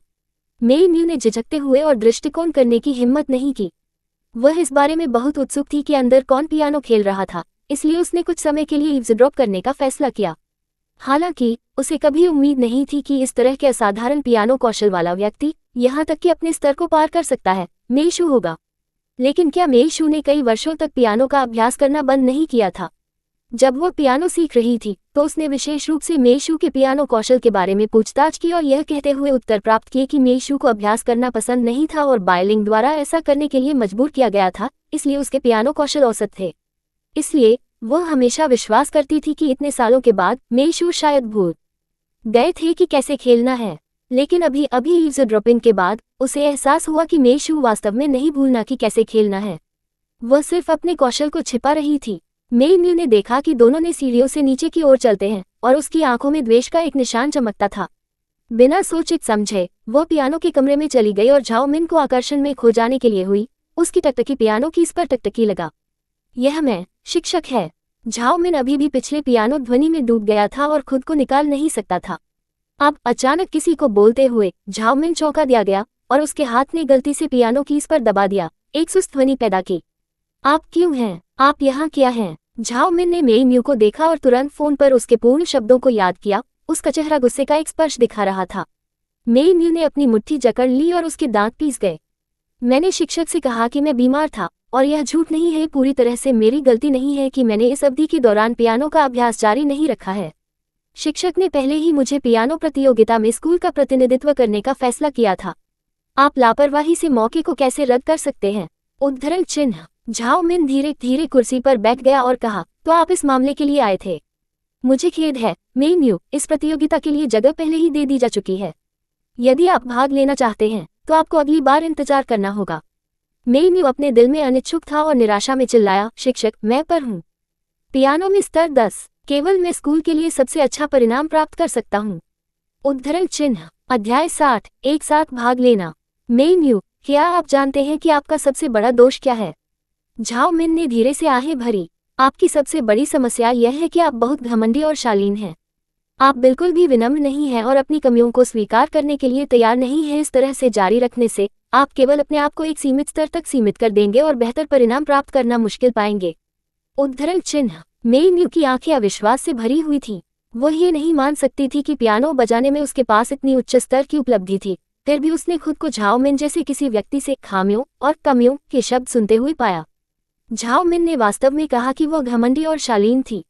मेई म्यू ने झिझकते हुए और दृष्टिकोण करने की हिम्मत नहीं की। वह इस बारे में बहुत उत्सुक थी कि अंदर कौन पियानो खेल रहा था, इसलिए उसने कुछ समय के लिए ईव्सड्रॉप करने का फैसला किया। हालांकि उसे कभी उम्मीद नहीं थी कि इस तरह के असाधारण पियानो कौशल वाला व्यक्ति, यहाँ तक कि अपने स्तर को पार कर सकता है, मेई शू होगा। लेकिन क्या मेई शू ने कई वर्षों तक पियानो का अभ्यास करना बंद नहीं किया था? जब वह पियानो सीख रही थी, तो उसने विशेष रूप से मेई शू के पियानो कौशल के बारे में पूछताछ की और यह कहते हुए उत्तर प्राप्त किए कि मेई शू को अभ्यास करना पसंद नहीं था और बायलिंग द्वारा ऐसा करने के लिए मजबूर किया गया था, इसलिए उसके पियानो कौशल औसत थे। इसलिए वह हमेशा विश्वास करती थी कि इतने सालों के बाद मेई शू शायद भूल गए थे कि कैसे खेलना है। लेकिन अभी ईव्सड्रॉपिंग के बाद उसे एहसास हुआ कि मेई शू वास्तव में नहीं भूलना कि कैसे खेलना है, वह सिर्फ अपने कौशल को छिपा रही थी। मेई म्यू ने देखा कि दोनों ने सीढ़ियों से नीचे की ओर चलते हैं और उसकी आंखों में द्वेष का एक निशान चमकता था। बिना सोचे समझे वह पियानो के कमरे में चली गई और झाओ मिन को आकर्षण में खो जाने के लिए हुई। उसकी टकटकी पियानो कीज पर टकटकी लगा। यह मैं शिक्षक है। झाओ मिन अभी भी पिछले पियानो ध्वनि में डूब गया था और खुद को निकाल नहीं सकता था। अब अचानक किसी को बोलते हुए झाओ मिन चौंका दिया गया और उसके हाथ ने गलती से पियानो कीज पर दबा दिया, एक सुस्त ध्वनि पैदा की। आप क्यों हैं? आप यहाँ क्या हैं? झाओ मिन ने मेई म्यू को देखा और तुरंत फोन पर उसके पूर्ण शब्दों को याद किया। उसका चेहरा गुस्से का एक स्पर्श दिखा रहा था। मेई म्यू ने अपनी मुट्ठी जकड़ ली और उसके दांत पीस गए। मैंने शिक्षक से कहा कि मैं बीमार था और यह झूठ नहीं है, पूरी तरह से मेरी गलती नहीं है कि मैंने इस अवधि के दौरान पियानो का अभ्यास जारी नहीं रखा है। शिक्षक ने पहले ही मुझे पियानो प्रतियोगिता में स्कूल का प्रतिनिधित्व करने का फैसला किया था। आप लापरवाही से मौके को कैसे रद्द कर सकते हैं? उद्धरण चिन्ह। झाओ मिन धीरे धीरे कुर्सी पर बैठ गया और कहा, तो आप इस मामले के लिए आए थे? मुझे खेद है मेई म्यू, इस प्रतियोगिता के लिए जगह पहले ही दे दी जा चुकी है। यदि आप भाग लेना चाहते हैं तो आपको अगली बार इंतजार करना होगा। मेई म्यू अपने दिल में अनिच्छुक था और निराशा में चिल्लाया, शिक्षक, मैं पर हूँ। पियानो में स्तर 10, केवल मैं स्कूल के लिए सबसे अच्छा परिणाम प्राप्त कर सकता हूँ। उद्धरण चिन्ह। अध्याय 60, एक साथ भाग लेना। मेई म्यू, क्या आप जानते हैं कि आपका सबसे बड़ा दोष क्या है? झाओ मिन ने धीरे से आहें भरी। आपकी सबसे बड़ी समस्या यह है कि आप बहुत घमंडी और शालीन हैं। आप बिल्कुल भी विनम्र नहीं हैं और अपनी कमियों को स्वीकार करने के लिए तैयार नहीं हैं। इस तरह से जारी रखने से आप केवल अपने आप को एक सीमित स्तर तक सीमित कर देंगे और बेहतर परिणाम प्राप्त करना मुश्किल पाएंगे। उद्धरण चिन्ह। मेई म्यू की आंखें अविश्वास से भरी हुई थीं। वह ये नहीं मान सकती थी कि पियानो बजाने में उसके पास इतनी उच्च स्तर की उपलब्धि थी। फिर भी उसने खुद को झाओ मिन जैसे किसी व्यक्ति से खामियों और कमियों के शब्द सुनते हुए पाया। झाओ मिन ने वास्तव में कहा कि वह घमंडी और शालीन थी।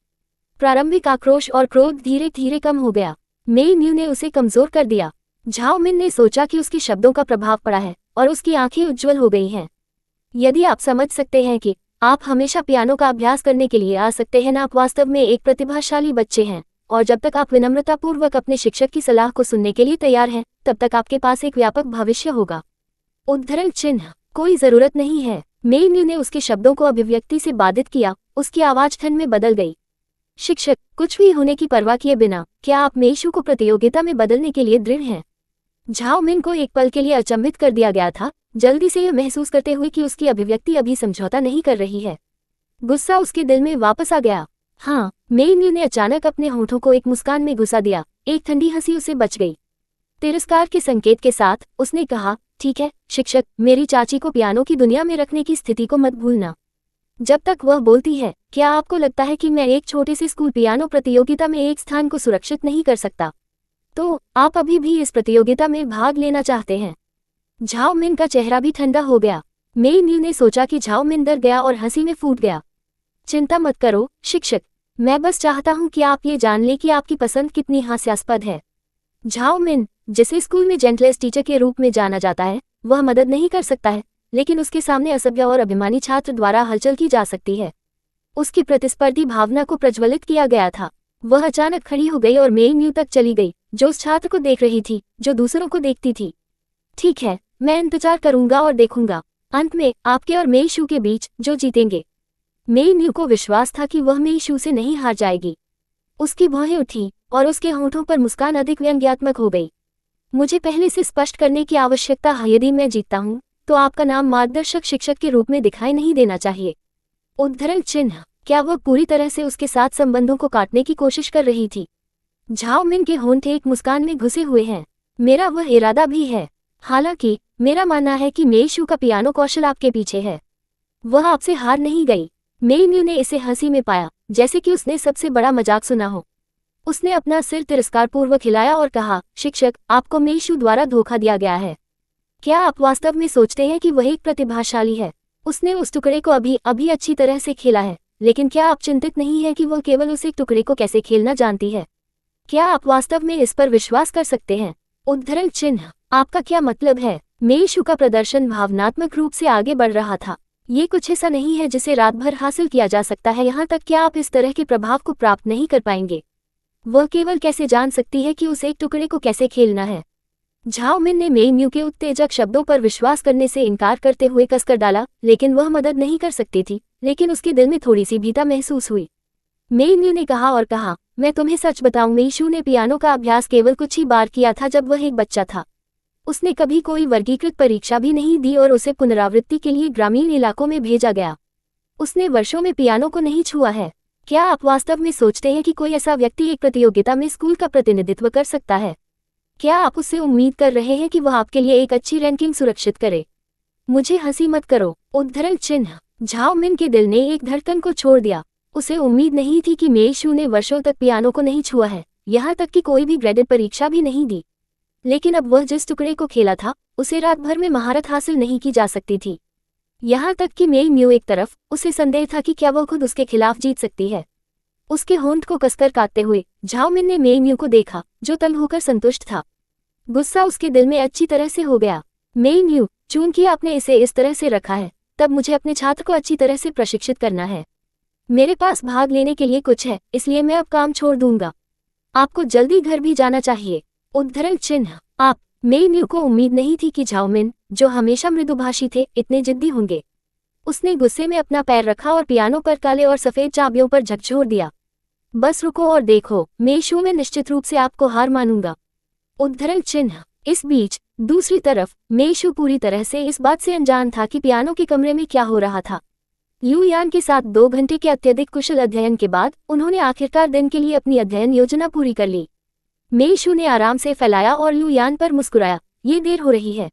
प्रारंभिक आक्रोश और क्रोध धीरे धीरे कम हो गया। मेई म्यू ने उसे कमजोर कर दिया। झाओ मिन ने सोचा कि उसके शब्दों का प्रभाव पड़ा है और उसकी आंखें उज्ज्वल हो गई हैं। यदि आप समझ सकते हैं कि आप हमेशा पियानो का अभ्यास करने के लिए आ सकते हैं, आप वास्तव में एक प्रतिभाशाली बच्चे हैं, और जब तक आप विनम्रतापूर्वक अपने शिक्षक की सलाह को सुनने के लिए तैयार हैं, तब तक आपके पास एक व्यापक भविष्य होगा। उद्धरण चिन्ह। कोई जरूरत नहीं है। मेई म्यू ने उसके शब्दों को अभिव्यक्ति से बाधित किया। उसकी आवाज ठंड में बदल गई। शिक्षक, कुछ भी होने की परवाह किए बिना, क्या आप मेई शू को प्रतियोगिता में बदलने के लिए दृढ़ हैं? झाओ मिन को एक पल के लिए अचंभित कर दिया गया था, जल्दी से यह महसूस करते हुए कि उसकी अभिव्यक्ति अभी समझौता नहीं कर रही है। गुस्सा उसके दिल में वापस आ गया। हाँ, मेई म्यू ने अचानक अपने होठों को एक मुस्कान में घुसा दिया। एक ठंडी हंसी उसे बच गई। तिरस्कार के संकेत के साथ उसने कहा, ठीक है शिक्षक, मेरी चाची को पियानो की दुनिया में रखने की स्थिति को मत भूलना। जब तक वह बोलती है, क्या आपको लगता है कि मैं एक छोटे से स्कूल पियानो प्रतियोगिता में एक स्थान को सुरक्षित नहीं कर सकता? तो आप अभी भी इस प्रतियोगिता में भाग लेना चाहते हैं? झाओ मिन का चेहरा भी ठंडा हो गया। मेई म्यू ने सोचा कि झाओ मिन डर गया और हंसी में फूट गया। चिंता मत करो शिक्षक, मैं बस चाहता हूं कि आप ये जान लें कि आपकी पसंद कितनी हास्यास्पद है। झाओ मिन, जिसे स्कूल में जेंटलेस्ट टीचर के रूप में जाना जाता है, वह मदद नहीं कर सकता है, लेकिन उसके सामने असभ्य और अभिमानी छात्र द्वारा हलचल की जा सकती है। उसकी प्रतिस्पर्धी भावना को प्रज्वलित किया गया था। वह अचानक खड़ी हो गई और मेई म्यू तक चली गई, जो उस छात्र को देख रही थी जो दूसरों को देखती थी। ठीक है, मैं इंतजार करूंगा और देखूंगा अंत में आपके और मेई शू के बीच जो जीतेंगे। मेई म्यू को विश्वास था कि वह मेई शू से नहीं हार जाएगी। उसकी भौहें उठी और उसके होंठों पर मुस्कान अधिक व्यंग्यात्मक हो गई। मुझे पहले से स्पष्ट करने की आवश्यकता है, यदि मैं जीतता हूं तो आपका नाम मार्गदर्शक शिक्षक के रूप में दिखाई नहीं देना चाहिए। उद्धरण चिन्ह, क्या वह पूरी तरह से उसके साथ संबंधों को काटने की कोशिश कर रही थी? झाओ मिन के होंठ एक मुस्कान में घुसे हुए हैं। मेरा वह इरादा भी है। हालांकि मेरा मानना है कि मेई शू का पियानो कौशल आपके पीछे है। वह आपसे हार नहीं गई। मेई म्यू ने इसे हंसी में पाया, जैसे कि उसने सबसे बड़ा मजाक सुना हो। उसने अपना सिर तिरस्कारपूर्वक हिलाया और कहा, शिक्षक, आपको मेई शू द्वारा धोखा दिया गया है। क्या आप वास्तव में सोचते हैं कि वह एक प्रतिभाशाली है? उसने उस टुकड़े को अभी अभी अच्छी तरह से खेला है, लेकिन क्या आप चिंतित नहीं हैं कि वह केवल उस एक टुकड़े को कैसे खेलना जानती है? क्या आप वास्तव में इस पर विश्वास कर सकते हैं? उद्धरण चिन्ह, आपका क्या मतलब है? मेई शू का प्रदर्शन भावनात्मक रूप से आगे बढ़ रहा था। ये कुछ ऐसा नहीं है जिसे रात भर हासिल किया जा सकता है, यहाँ तक कि आप इस तरह के प्रभाव को प्राप्त नहीं कर पाएंगे। वह केवल कैसे जान सकती है कि उस एक टुकड़े को कैसे खेलना है? झाओ मिन ने मेई म्यू के उत्तेजक शब्दों पर विश्वास करने से इनकार करते हुए कसकर डाला, लेकिन वह मदद नहीं कर सकती थी। लेकिन उसके दिल में थोड़ी सी भीता महसूस हुई। मेई म्यू ने कहा और कहा, मैं तुम्हें सच बताऊं, मेई शू ने पियानो का अभ्यास केवल कुछ ही बार किया था जब वह एक बच्चा था। उसने कभी कोई वर्गीकृत परीक्षा भी नहीं दी और उसे पुनरावृत्ति के लिए ग्रामीण इलाकों में भेजा गया। उसने वर्षों में पियानो को नहीं छुआ है। क्या आप वास्तव में सोचते हैं कि कोई ऐसा व्यक्ति एक प्रतियोगिता में स्कूल का प्रतिनिधित्व कर सकता है? क्या आप उससे उम्मीद कर रहे हैं कि वह आपके लिए एक अच्छी रैंकिंग सुरक्षित करे? मुझे हंसी मत करो। उद्धरण चिन्ह, झाओ मिन के दिल ने एक धड़कन को छोड़ दिया। उसे उम्मीद नहीं थी कि मेई शू ने वर्षों तक पियानो को नहीं छुआ है, यहाँ तक कि कोई भी ग्रेडेड परीक्षा भी नहीं दी। लेकिन अब वह जिस टुकड़े को खेला था, उसे रात भर में महारत हासिल नहीं की जा सकती थी। यहाँ तक कि मेई म्यू एक तरफ, उसे संदेह था कि क्या वह खुद उसके खिलाफ जीत सकती है। उसके होंठ को कसकर काटते हुए झाओ मिन ने मेई म्यू को देखा, जो तंग होकर संतुष्ट था। गुस्सा उसके दिल में अच्छी तरह से हो गया। मेई म्यू, चूंकि आपने इसे इस तरह से रखा है, तब मुझे अपने छात्र को अच्छी तरह से प्रशिक्षित करना है। मेरे पास भाग लेने के लिए कुछ है, इसलिए मैं अब काम छोड़ दूंगा। आपको जल्दी घर भी जाना चाहिए। उद्धरण चिन्ह, आप। मेई म्यू को उम्मीद नहीं थी कि झाओ मिन, जो हमेशा मृदुभाषी थे, इतने जिद्दी होंगे। उसने गुस्से में अपना पैर रखा और पियानो पर काले और सफेद चाबियों पर झकझोर दिया। बस रुको और देखो, मेई शू में निश्चित रूप से आपको हार मानूंगा। उद्धरण चिन्ह, इस बीच दूसरी तरफ मेई शू पूरी तरह से इस बात से अनजान था कि पियानो के कमरे में क्या हो रहा था। लू यान के साथ 2 घंटे के अत्यधिक कुशल अध्ययन के बाद उन्होंने आखिरकार दिन के लिए अपनी अध्ययन योजना पूरी कर ली। मेई शू ने आराम से फैलाया और लू यान पर मुस्कुराया, ये देर हो रही है।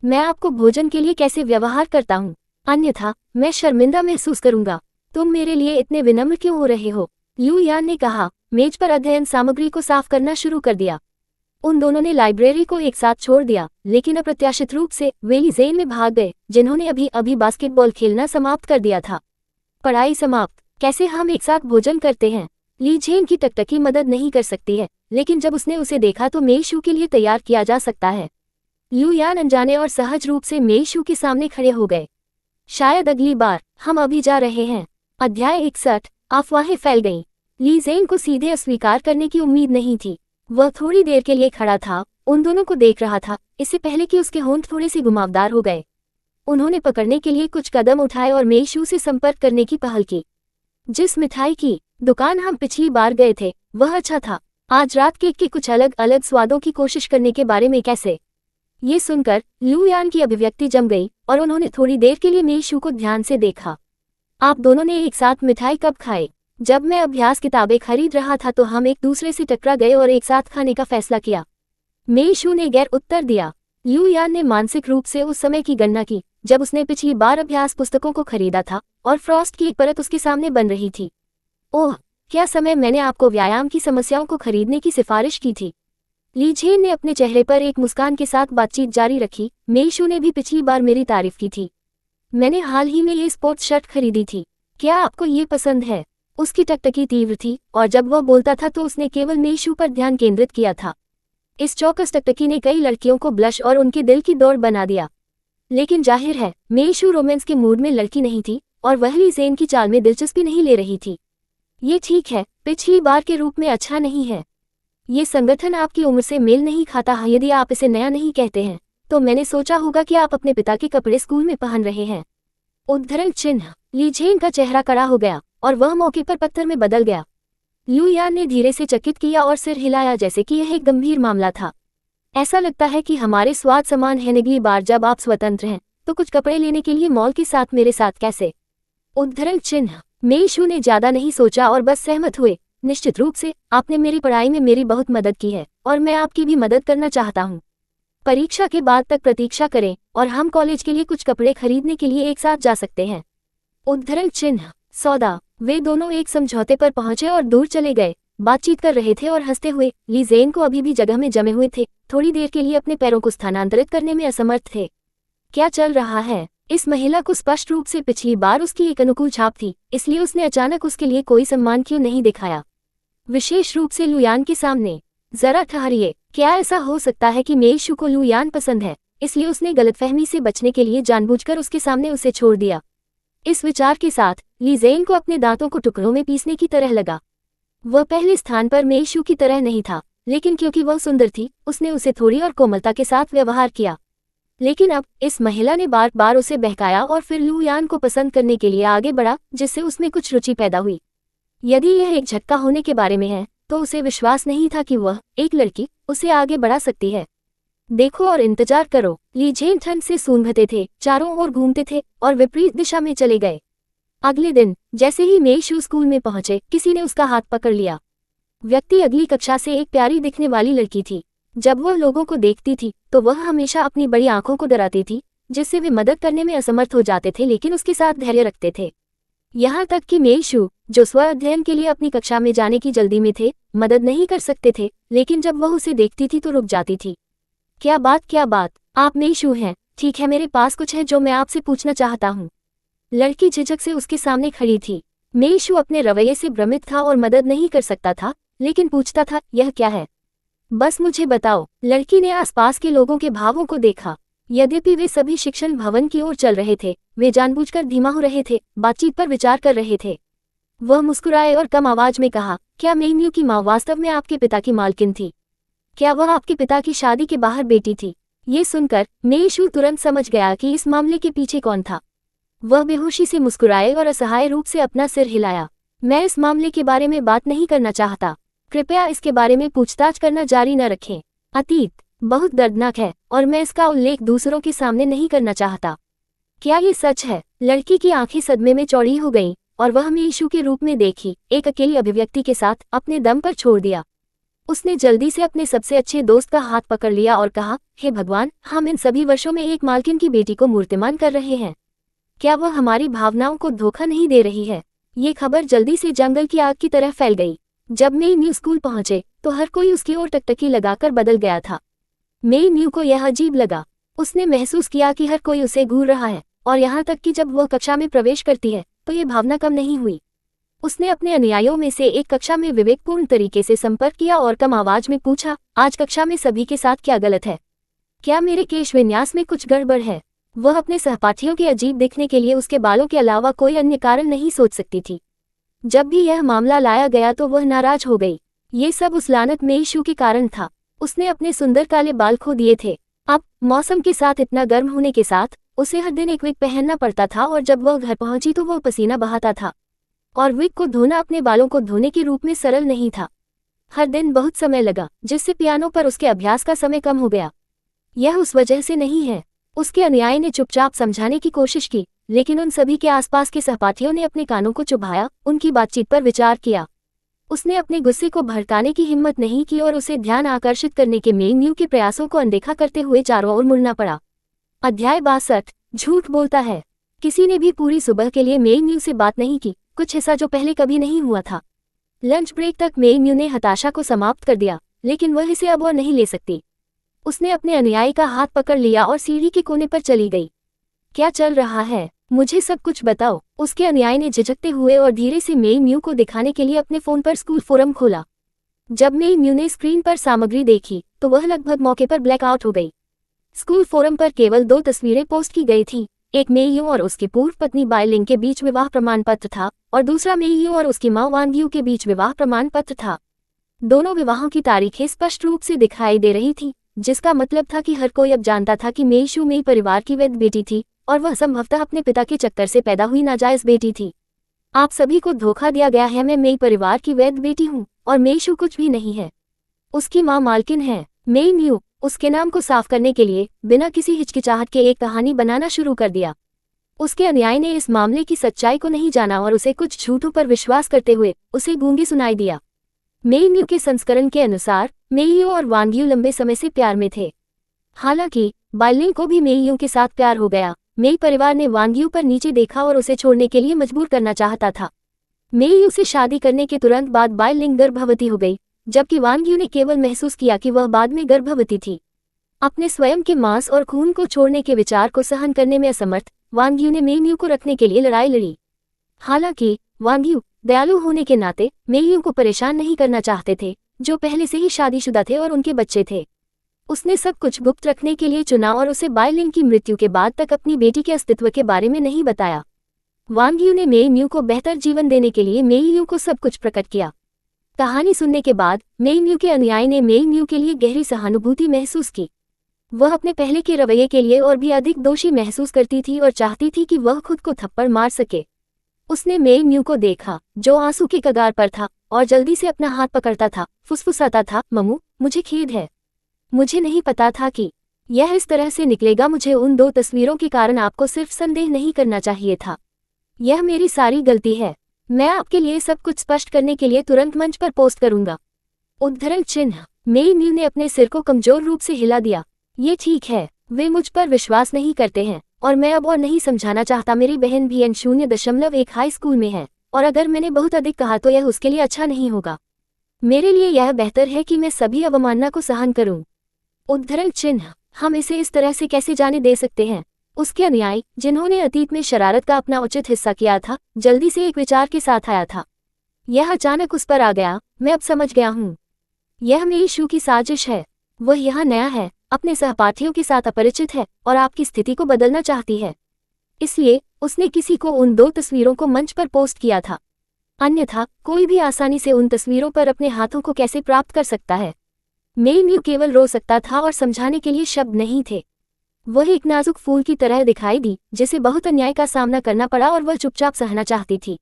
मैं आपको भोजन के लिए कैसे व्यवहार करता हूँ, अन्यथा मैं शर्मिंदा महसूस करूंगा। तुम मेरे लिए इतने विनम्र क्यों हो रहे हो? लू यान ने कहा। मेज पर अध्ययन सामग्री को साफ करना शुरू कर दिया। उन दोनों ने लाइब्रेरी को एक साथ छोड़ दिया, लेकिन अप्रत्याशित रूप से वे ली ज़ेन में भाग गए, जिन्होंने अभी अभी बास्केटबॉल खेलना समाप्त कर दिया था। पढ़ाई समाप्त। कैसे हम एक साथ भोजन करते हैं? ली ज़ेन की टकटकी मदद नहीं कर सकती है, लेकिन जब उसने उसे देखा तो मेई शू के लिए तैयार किया जा सकता है। लू यान अनजाने और सहज रूप से मेई शू के सामने खड़े हो गए। शायद अगली बार, हम अभी जा रहे हैं। अध्याय 61। अफवाहें फैल गईं। ली ज़ेन को सीधे अस्वीकार करने की उम्मीद नहीं थी। वह थोड़ी देर के लिए खड़ा था, उन दोनों को देख रहा था, इससे पहले कि उसके होंठ थोड़े से घुमावदार हो गए। उन्होंने पकड़ने के लिए कुछ कदम उठाए और मेई शू से संपर्क करने की पहल की। जिस मिठाई की दुकान हम पिछली बार गए थे, वह अच्छा था। आज रात केक के कुछ अलग अलग स्वादों की कोशिश करने के बारे में कैसे? ये सुनकर लू यान की अभिव्यक्ति जम गई और उन्होंने थोड़ी देर के लिए मेई शू को ध्यान से देखा। आप दोनों ने एक साथ मिठाई कब खाए? जब मैं अभ्यास किताबें खरीद रहा था तो हम एक दूसरे से टकरा गए और एक साथ खाने का फैसला किया। मेईशू ने गैर उत्तर दिया। लू यान ने मानसिक रूप से उस समय की गणना की जब उसने पिछली बार अभ्यास पुस्तकों को खरीदा था और फ्रॉस्ट की एक परत उसके सामने बन रही थी। ओह, क्या समय मैंने आपको व्यायाम की समस्याओं को खरीदने की सिफारिश की थी। ली झेन ने अपने चेहरे पर एक मुस्कान के साथ बातचीत जारी रखी। मेईशू ने भी पिछली बार मेरी तारीफ की थी। मैंने हाल ही में ये स्पोर्ट्स शर्ट खरीदी थी, क्या आपको ये पसंद है। उसकी टकटकी तीव्र थी और जब वह बोलता था तो उसने केवल मेईशू पर ध्यान केंद्रित किया था। इस चौकस टकटकी ने कई लड़कियों को ब्लश और उनके दिल की दौड़ बना दिया। लेकिन जाहिर है मेईशू रोमांस के मूड में लड़की नहीं थी और वह ली ज़ेन की चाल में दिलचस्पी नहीं ले रही थी। ये ठीक है, पिछली बार के रूप में अच्छा नहीं है। ये संगठन आपकी उम्र से मेल नहीं खाता है। यदि आप इसे नया नहीं कहते हैं तो मैंने सोचा होगा कि आप अपने पिता के कपड़े स्कूल में पहन रहे हैं। उद्धरण चिन्ह। ली झेन का चेहरा कड़ा हो गया और वह मौके पर पत्थर में बदल गया। लू यान ने धीरे से चकित किया और सिर हिलाया जैसे कि यह एक गंभीर मामला था। ऐसा लगता है कि हमारे स्वाद समान हैं। अगली बार जब आप स्वतंत्र हैं तो कुछ कपड़े लेने के लिए मॉल के साथ मेरे साथ कैसे। उद्धरण चिन्ह। मेईशू ने ज्यादा नहीं सोचा और बस सहमत हुए। निश्चित रूप से आपने मेरी पढ़ाई में मेरी बहुत मदद की है और मैं आपकी भी मदद करना चाहता हूँ। परीक्षा के बाद तक प्रतीक्षा करें और हम कॉलेज के लिए कुछ कपड़े खरीदने के लिए एक साथ जा सकते हैं। उद्धरण चिन्ह। सौदा। वे दोनों एक समझौते पर पहुंचे और दूर चले गए। बातचीत कर रहे थे और हंसते हुए। ली ज़ेन को अभी भी जगह में जमे हुए थे, थोड़ी देर के लिए अपने पैरों को स्थानांतरित करने में असमर्थ थे। क्या चल रहा है। इस महिला को स्पष्ट रूप से पिछली बार उसकी एक अनुकूल छाप थी, इसलिए उसने अचानक उसके लिए कोई सम्मान क्यों नहीं दिखाया, विशेष रूप से लू यान के सामने। जरा ठहरिए, क्या ऐसा हो सकता है कि मेईशू को लू यान पसंद है, इसलिए उसने गलतफहमी से बचने के लिए जानबूझकर उसके सामने उसे छोड़ दिया। इस विचार के साथ ली ज़ेन को अपने दांतों को टुकड़ों में पीसने की तरह लगा। वह पहले स्थान पर मेईशू की तरह नहीं था, लेकिन क्योंकि वह सुंदर थी उसने उसे थोड़ी और कोमलता के साथ व्यवहार किया। लेकिन अब इस महिला ने बार बार उसे बहकाया और फिर लू यान को पसंद करने के लिए आगे बढ़ा, जिससे उसमें कुछ रुचि पैदा हुई। यदि यह एक झटका होने के बारे में है तो उसे विश्वास नहीं था कि वह, एक लड़की, उसे आगे बढ़ा सकती है। देखो और इंतजार करो। ली झेन ठंड से सूंघते थे, चारों ओर घूमते थे और विपरीत दिशा में चले गए। अगले दिन जैसे ही मेईशू स्कूल में पहुंचे, किसी ने उसका हाथ पकड़ लिया। व्यक्ति अगली कक्षा से एक प्यारी दिखने वाली लड़की थी। जब वह लोगों को देखती थी तो वह हमेशा अपनी बड़ी आंखों को डराती थी, जिससे वे मदद करने में असमर्थ हो जाते थे, लेकिन उसके साथ धैर्य रखते थे। यहाँ तक कि मेईशू, जो स्व अध्ययन के लिए अपनी कक्षा में जाने की जल्दी में थे, मदद नहीं कर सकते थे, लेकिन जब वह उसे देखती थी तो रुक जाती थी। क्या बात, आप मेईशू हैं। ठीक है, मेरे पास कुछ है जो मैं आपसे पूछना चाहता हूँ। लड़की झिझक से उसके सामने खड़ी थी। मेईशू अपने रवैये से भ्रमित था और मदद नहीं कर सकता था, लेकिन पूछता था, यह क्या है, बस मुझे बताओ। लड़की ने आसपास के लोगों के भावों को देखा। यद्यपि वे सभी शिक्षण भवन की ओर चल रहे थे, वे जानबूझकर धीमा हो रहे थे, बातचीत पर विचार कर रहे थे। वह मुस्कुराए और कम आवाज में कहा, क्या मेईन्यू की माँ वास्तव में आपके पिता की मालकिन थी? क्या वह आपके पिता की शादी के बाहर बेटी थी? ये सुनकर मेईशू तुरंत समझ गया कि इस मामले के पीछे कौन था। वह बेहोशी से मुस्कुराए और असहाय रूप से अपना सिर हिलाया। मैं इस मामले के बारे में बात नहीं करना चाहता। कृपया इसके बारे में पूछताछ करना जारी न रखें। अतीत बहुत दर्दनाक है और मैं इसका उल्लेख दूसरों के सामने नहीं करना चाहता। क्या ये सच है? लड़की की आंखें सदमे में चौड़ी हो गईं और वह मेईशू के रूप में देखी, एक अकेली अभिव्यक्ति के साथ अपने दम पर छोड़ दिया। उसने जल्दी से अपने सबसे अच्छे दोस्त का हाथ पकड़ लिया और कहा, हे भगवान, हम इन सभी वर्षों में एक मालकिन की बेटी को मूर्तिमान कर रहे हैं। क्या वह हमारी भावनाओं को धोखा नहीं दे रही है? ये खबर जल्दी से जंगल की आग की तरह फैल गई। जब मेईन्यू स्कूल पहुंचे तो हर कोई उसकी ओर टकटकी लगाकर बदल गया था। मेईन्यू को यह अजीब लगा। उसने महसूस किया कि हर कोई उसे घूर रहा है, और यहाँ तक कि जब वह कक्षा में प्रवेश करती है तो ये भावना कम नहीं हुई। उसने अपने अनुयायियों में से एक कक्षा में विवेकपूर्ण तरीके से संपर्क किया और कम आवाज में पूछा, आज कक्षा में सभी के साथ क्या गलत है? क्या मेरे केश विन्यास में कुछ गड़बड़ है? वह अपने सहपाठियों के अजीब दिखने के लिए उसके बालों के अलावा कोई अन्य कारण नहीं सोच सकती थी। जब भी यह मामला लाया गया तो वह नाराज हो गई। ये सब उस लानत मेईशू के कारण था। उसने अपने सुंदर काले बाल खो दिए थे। अब मौसम के साथ इतना गर्म होने के साथ उसे हर दिन एक विग पहनना पड़ता था, और जब वह घर पहुंची तो वह पसीना बहाता था। और विग को धोना अपने बालों को धोने के रूप में सरल नहीं था। हर दिन बहुत समय लगा, जिससे पियानो पर उसके अभ्यास का समय कम हो गया। यह उस वजह से नहीं है। उसके अनुयायी ने चुपचाप समझाने की कोशिश की, लेकिन उन सभी के आसपास के सहपाठियों ने अपने कानों को चुभाया, उनकी बातचीत पर विचार किया। उसने अपने गुस्से को भड़काने की हिम्मत नहीं की और उसे ध्यान आकर्षित करने के मेई म्यू के प्रयासों को अनदेखा करते हुए चारों ओर मुड़ना पड़ा। अध्याय 62। झूठ बोलता है। किसी ने भी पूरी सुबह के लिए मेई म्यू से बात नहीं की, कुछ ऐसा जो पहले कभी नहीं हुआ था। लंच ब्रेक तक मेई म्यू ने हताशा को समाप्त कर दिया, लेकिन वह इसे अब और नहीं ले सकती। उसने अपने अनुयायी का हाथ पकड़ लिया और सीढ़ी के कोने पर चली गई। क्या चल रहा है? मुझे सब कुछ बताओ, उसके अनुयायी ने झिझकते हुए और धीरे से मेई म्यू को दिखाने के लिए अपने फोन पर स्कूल फोरम खोला। जब मेई म्यू ने स्क्रीन पर सामग्री देखी तो वह लगभग मौके पर ब्लैकआउट हो गई। स्कूल फोरम पर केवल 2 तस्वीरें पोस्ट की गई थीं। एक मेई यू और उसकी पूर्व पत्नी बाई लिंग के बीच विवाह प्रमाण पत्र था और दूसरा मेई यू और उसकी मां वांग यू के बीच विवाह प्रमाण पत्र था। दोनों विवाहों की तारीखें स्पष्ट रूप से दिखाई दे रही थी, जिसका मतलब था कि हर कोई अब जानता था कि मेई शू मेई परिवार की वैध बेटी थी और वह संभवतः अपने पिता के चक्कर से पैदा हुई नाजायज बेटी थी। आप सभी को धोखा दिया गया है। मैं मेई परिवार की वैध बेटी हूँ और मेई शू कुछ भी नहीं है। उसकी मां मालकिन है। मेई म्यू उसके नाम को साफ करने के लिए बिना किसी हिचकिचाहट के एक कहानी बनाना शुरू कर दिया। उसके अनुयायी ने इस मामले की सच्चाई को नहीं जाना और उसे कुछ झूठों पर विश्वास करते हुए उसे गूंगी सुनाई दिया। मेई म्यू के संस्करण के अनुसार मेई यू और वांग यू लंबे समय से प्यार में थे। हालांकि बाई लिंग को भी मेई यू के साथ प्यार हो गया। मेई परिवार ने वांग यू पर नीचे देखा और उसे छोड़ने के लिए मजबूर करना चाहता था। मेई यू से शादी करने के तुरंत बाद बाई लिंग गर्भवती हो गई, जबकि वांग यू ने केवल महसूस किया कि वह बाद में गर्भवती थी। अपने स्वयं के मांस और खून को छोड़ने के विचार को सहन करने में असमर्थ वांग यू ने मेई म्यू को रखने के लिए लड़ाई लड़ी। हालांकि वांग यू दयालु होने के नाते मेई यू को परेशान नहीं करना चाहते थे, जो पहले से ही शादीशुदा थे और उनके बच्चे थे। उसने सब कुछ गुप्त रखने के लिए चुना और उसे बाई लिंग की मृत्यु के बाद तक अपनी बेटी के अस्तित्व के बारे में नहीं बताया। वांग यू ने मेई म्यू को बेहतर जीवन देने के लिए मेई यू को सब कुछ प्रकट किया। कहानी सुनने के बाद मेई म्यू के अनुयायी ने मेई म्यू के लिए गहरी सहानुभूति महसूस की। वह अपने पहले के रवैये के लिए और भी अधिक दोषी महसूस करती थी और चाहती थी कि वह खुद को थप्पड़ मार सके। उसने मेई म्यू को देखा, जो आंसू के कगार पर था, और जल्दी से अपना हाथ पकड़ता था, फुसफुसाता था, मम्मू, मुझे खेद है। मुझे नहीं पता था कि यह इस तरह से निकलेगा। मुझे उन 2 तस्वीरों के कारण आपको सिर्फ संदेह नहीं करना चाहिए था। यह मेरी सारी गलती है। मैं आपके लिए सब कुछ स्पष्ट करने के लिए तुरंत मंच पर पोस्ट करूंगा। उद्धरण चिन्ह। मेई म्यू ने अपने सिर को कमजोर रूप से हिला दिया। ये ठीक है, वे मुझ पर विश्वास नहीं करते हैं और मैं अब और नहीं समझाना चाहता। मेरी बहन भी N0.1 हाई स्कूल में है और अगर मैंने बहुत अधिक कहा तो यह उसके लिए अच्छा नहीं होगा। मेरे लिए यह बेहतर है कि मैं सभी अवमानना को सहन करूं। उद्धरण चिन्ह। हम इसे इस तरह से कैसे जाने दे सकते हैं? उसके अनुयायी, जिन्होंने अतीत में शरारत का अपना उचित हिस्सा किया था, जल्दी से एक विचार के साथ आया था। यह अचानक उस पर आ गया। मैं अब समझ गया हूँ। यह मेई शू की साजिश है। वह यहाँ नया है, अपने सहपाठियों के साथ अपरिचित है और आपकी स्थिति को बदलना चाहती है। इसलिए उसने किसी को उन 2 तस्वीरों को मंच पर पोस्ट किया था। अन्यथा कोई भी आसानी से उन तस्वीरों पर अपने हाथों को कैसे प्राप्त कर सकता है? मेई म्यू केवल रो सकता था और समझाने के लिए शब्द नहीं थे। वह एक नाजुक फूल की तरह दिखाई दी, जिसे बहुत अन्याय का सामना करना पड़ा और वह चुपचाप सहना चाहती थी।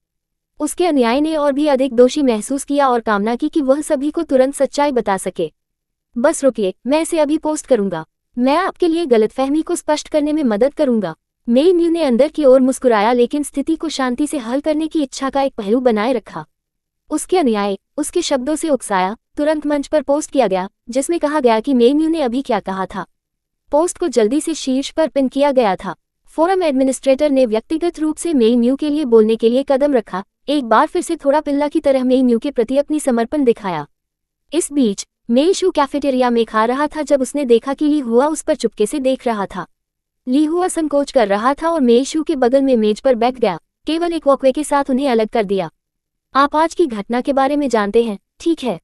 उसके अनुयायी ने और भी अधिक दोषी महसूस किया और कामना की कि वह सभी को तुरंत सच्चाई बता सके। बस रुकिए, मैं इसे अभी पोस्ट करूंगा। मैं आपके लिए गलतफहमी को स्पष्ट करने में मदद करूंगा। मेई म्यू ने अंदर की ओर मुस्कुराया, लेकिन स्थिति को शांति से हल करने की इच्छा का एक पहलू बनाए रखा। उसके अनुयायी उसके शब्दों से उकसाया तुरंत मंच पर पोस्ट किया गया, जिसमें कहा गया कि मेई म्यू ने अभी क्या कहा था। पोस्ट को जल्दी से शीर्ष पर पिन किया गया था। फोरम एडमिनिस्ट्रेटर ने व्यक्तिगत रूप से मेई म्यू के लिए बोलने के लिए कदम रखा, एक बार फिर से थोड़ा पिल्ला की तरह मेई म्यू के प्रति अपनी समर्पण दिखाया। इस बीच मेई शू कैफेटेरिया में खा रहा था जब उसने देखा कि ली हुआ उस पर चुपके से देख रहा था। ली हुआ संकोच कर रहा था और मेई शू के बगल में मेज पर बैठ गया, केवल एक वॉकवे के साथ उन्हें अलग कर दिया। आप आज की घटना के बारे में जानते हैं, ठीक है?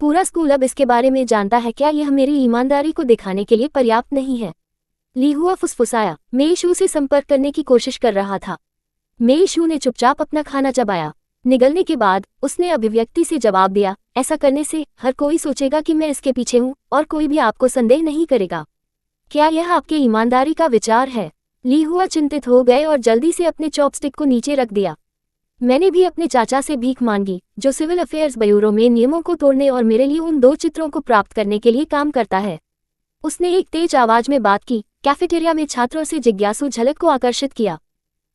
पूरा स्कूल अब इसके बारे में जानता है। क्या यह मेरी ईमानदारी को दिखाने के लिए पर्याप्त नहीं है? ली हुआ फुसफुसाया, मेई शू से संपर्क करने की कोशिश कर रहा था। मेई शू ने चुपचाप अपना खाना चबाया। निगलने के बाद उसने अभिव्यक्ति से जवाब दिया, ऐसा करने से हर कोई सोचेगा कि मैं इसके पीछे हूँ और कोई भी आपको संदेह नहीं करेगा। क्या यह आपकी ईमानदारी का विचार है? ली हुआ चिंतित हो गए और जल्दी से अपने चॉपस्टिक को नीचे रख दिया। मैंने भी अपने चाचा से भीख मांगी, जो सिविल अफेयर्स ब्यूरो में नियमों को तोड़ने और मेरे लिए उन 2 चित्रों को प्राप्त करने के लिए काम करता है। उसने एक तेज आवाज में बात की। कैफेटेरिया में छात्रों से जिज्ञासु झलक को आकर्षित किया।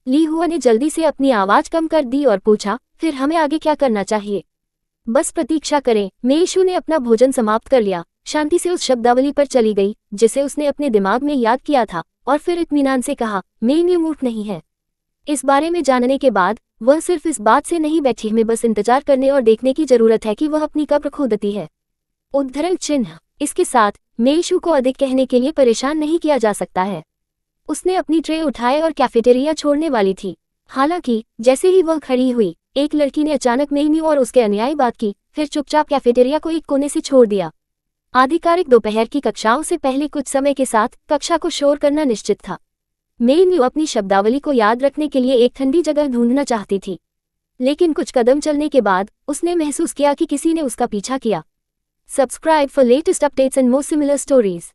ली हुआ ने जल्दी से अपनी आवाज कम कर दी और पूछा, फिर हमें आगे क्या करना चाहिए? बस प्रतीक्षा करें। मेइशू ने अपना भोजन समाप्त कर लिया, शांति से उस शब्दावली पर चली गई जिसे उसने अपने दिमाग में याद किया था, और फिर इत्मीनान से कहा, मेन्यू मूर्ख नहीं है। इस बारे में जानने के बाद वह सिर्फ इस बात से नहीं बैठी, हमें बस इंतजार करने और देखने की जरूरत है कि वह अपनी कब्र खोदती है। उद्धरण चिन्ह। इसके साथ मेइशू को अधिक कहने के लिए परेशान नहीं किया जा सकता है। उसने अपनी ट्रे उठाए और कैफेटेरिया छोड़ने वाली थी। हालांकि जैसे ही वह खड़ी हुई, एक लड़की ने अचानक मेन्यू और उसके अनुयायी बात की, फिर चुपचाप कैफेटेरिया को एक कोने से छोड़ दिया। आधिकारिक दोपहर की कक्षाओं से पहले कुछ समय के साथ कक्षा को शोर करना निश्चित था। मेन्यू अपनी शब्दावली को याद रखने के लिए एक ठंडी जगह ढूंढना चाहती थी, लेकिन कुछ कदम चलने के बाद उसने महसूस किया कि किसी ने उसका पीछा किया। Subscribe for latest updates and more similar stories.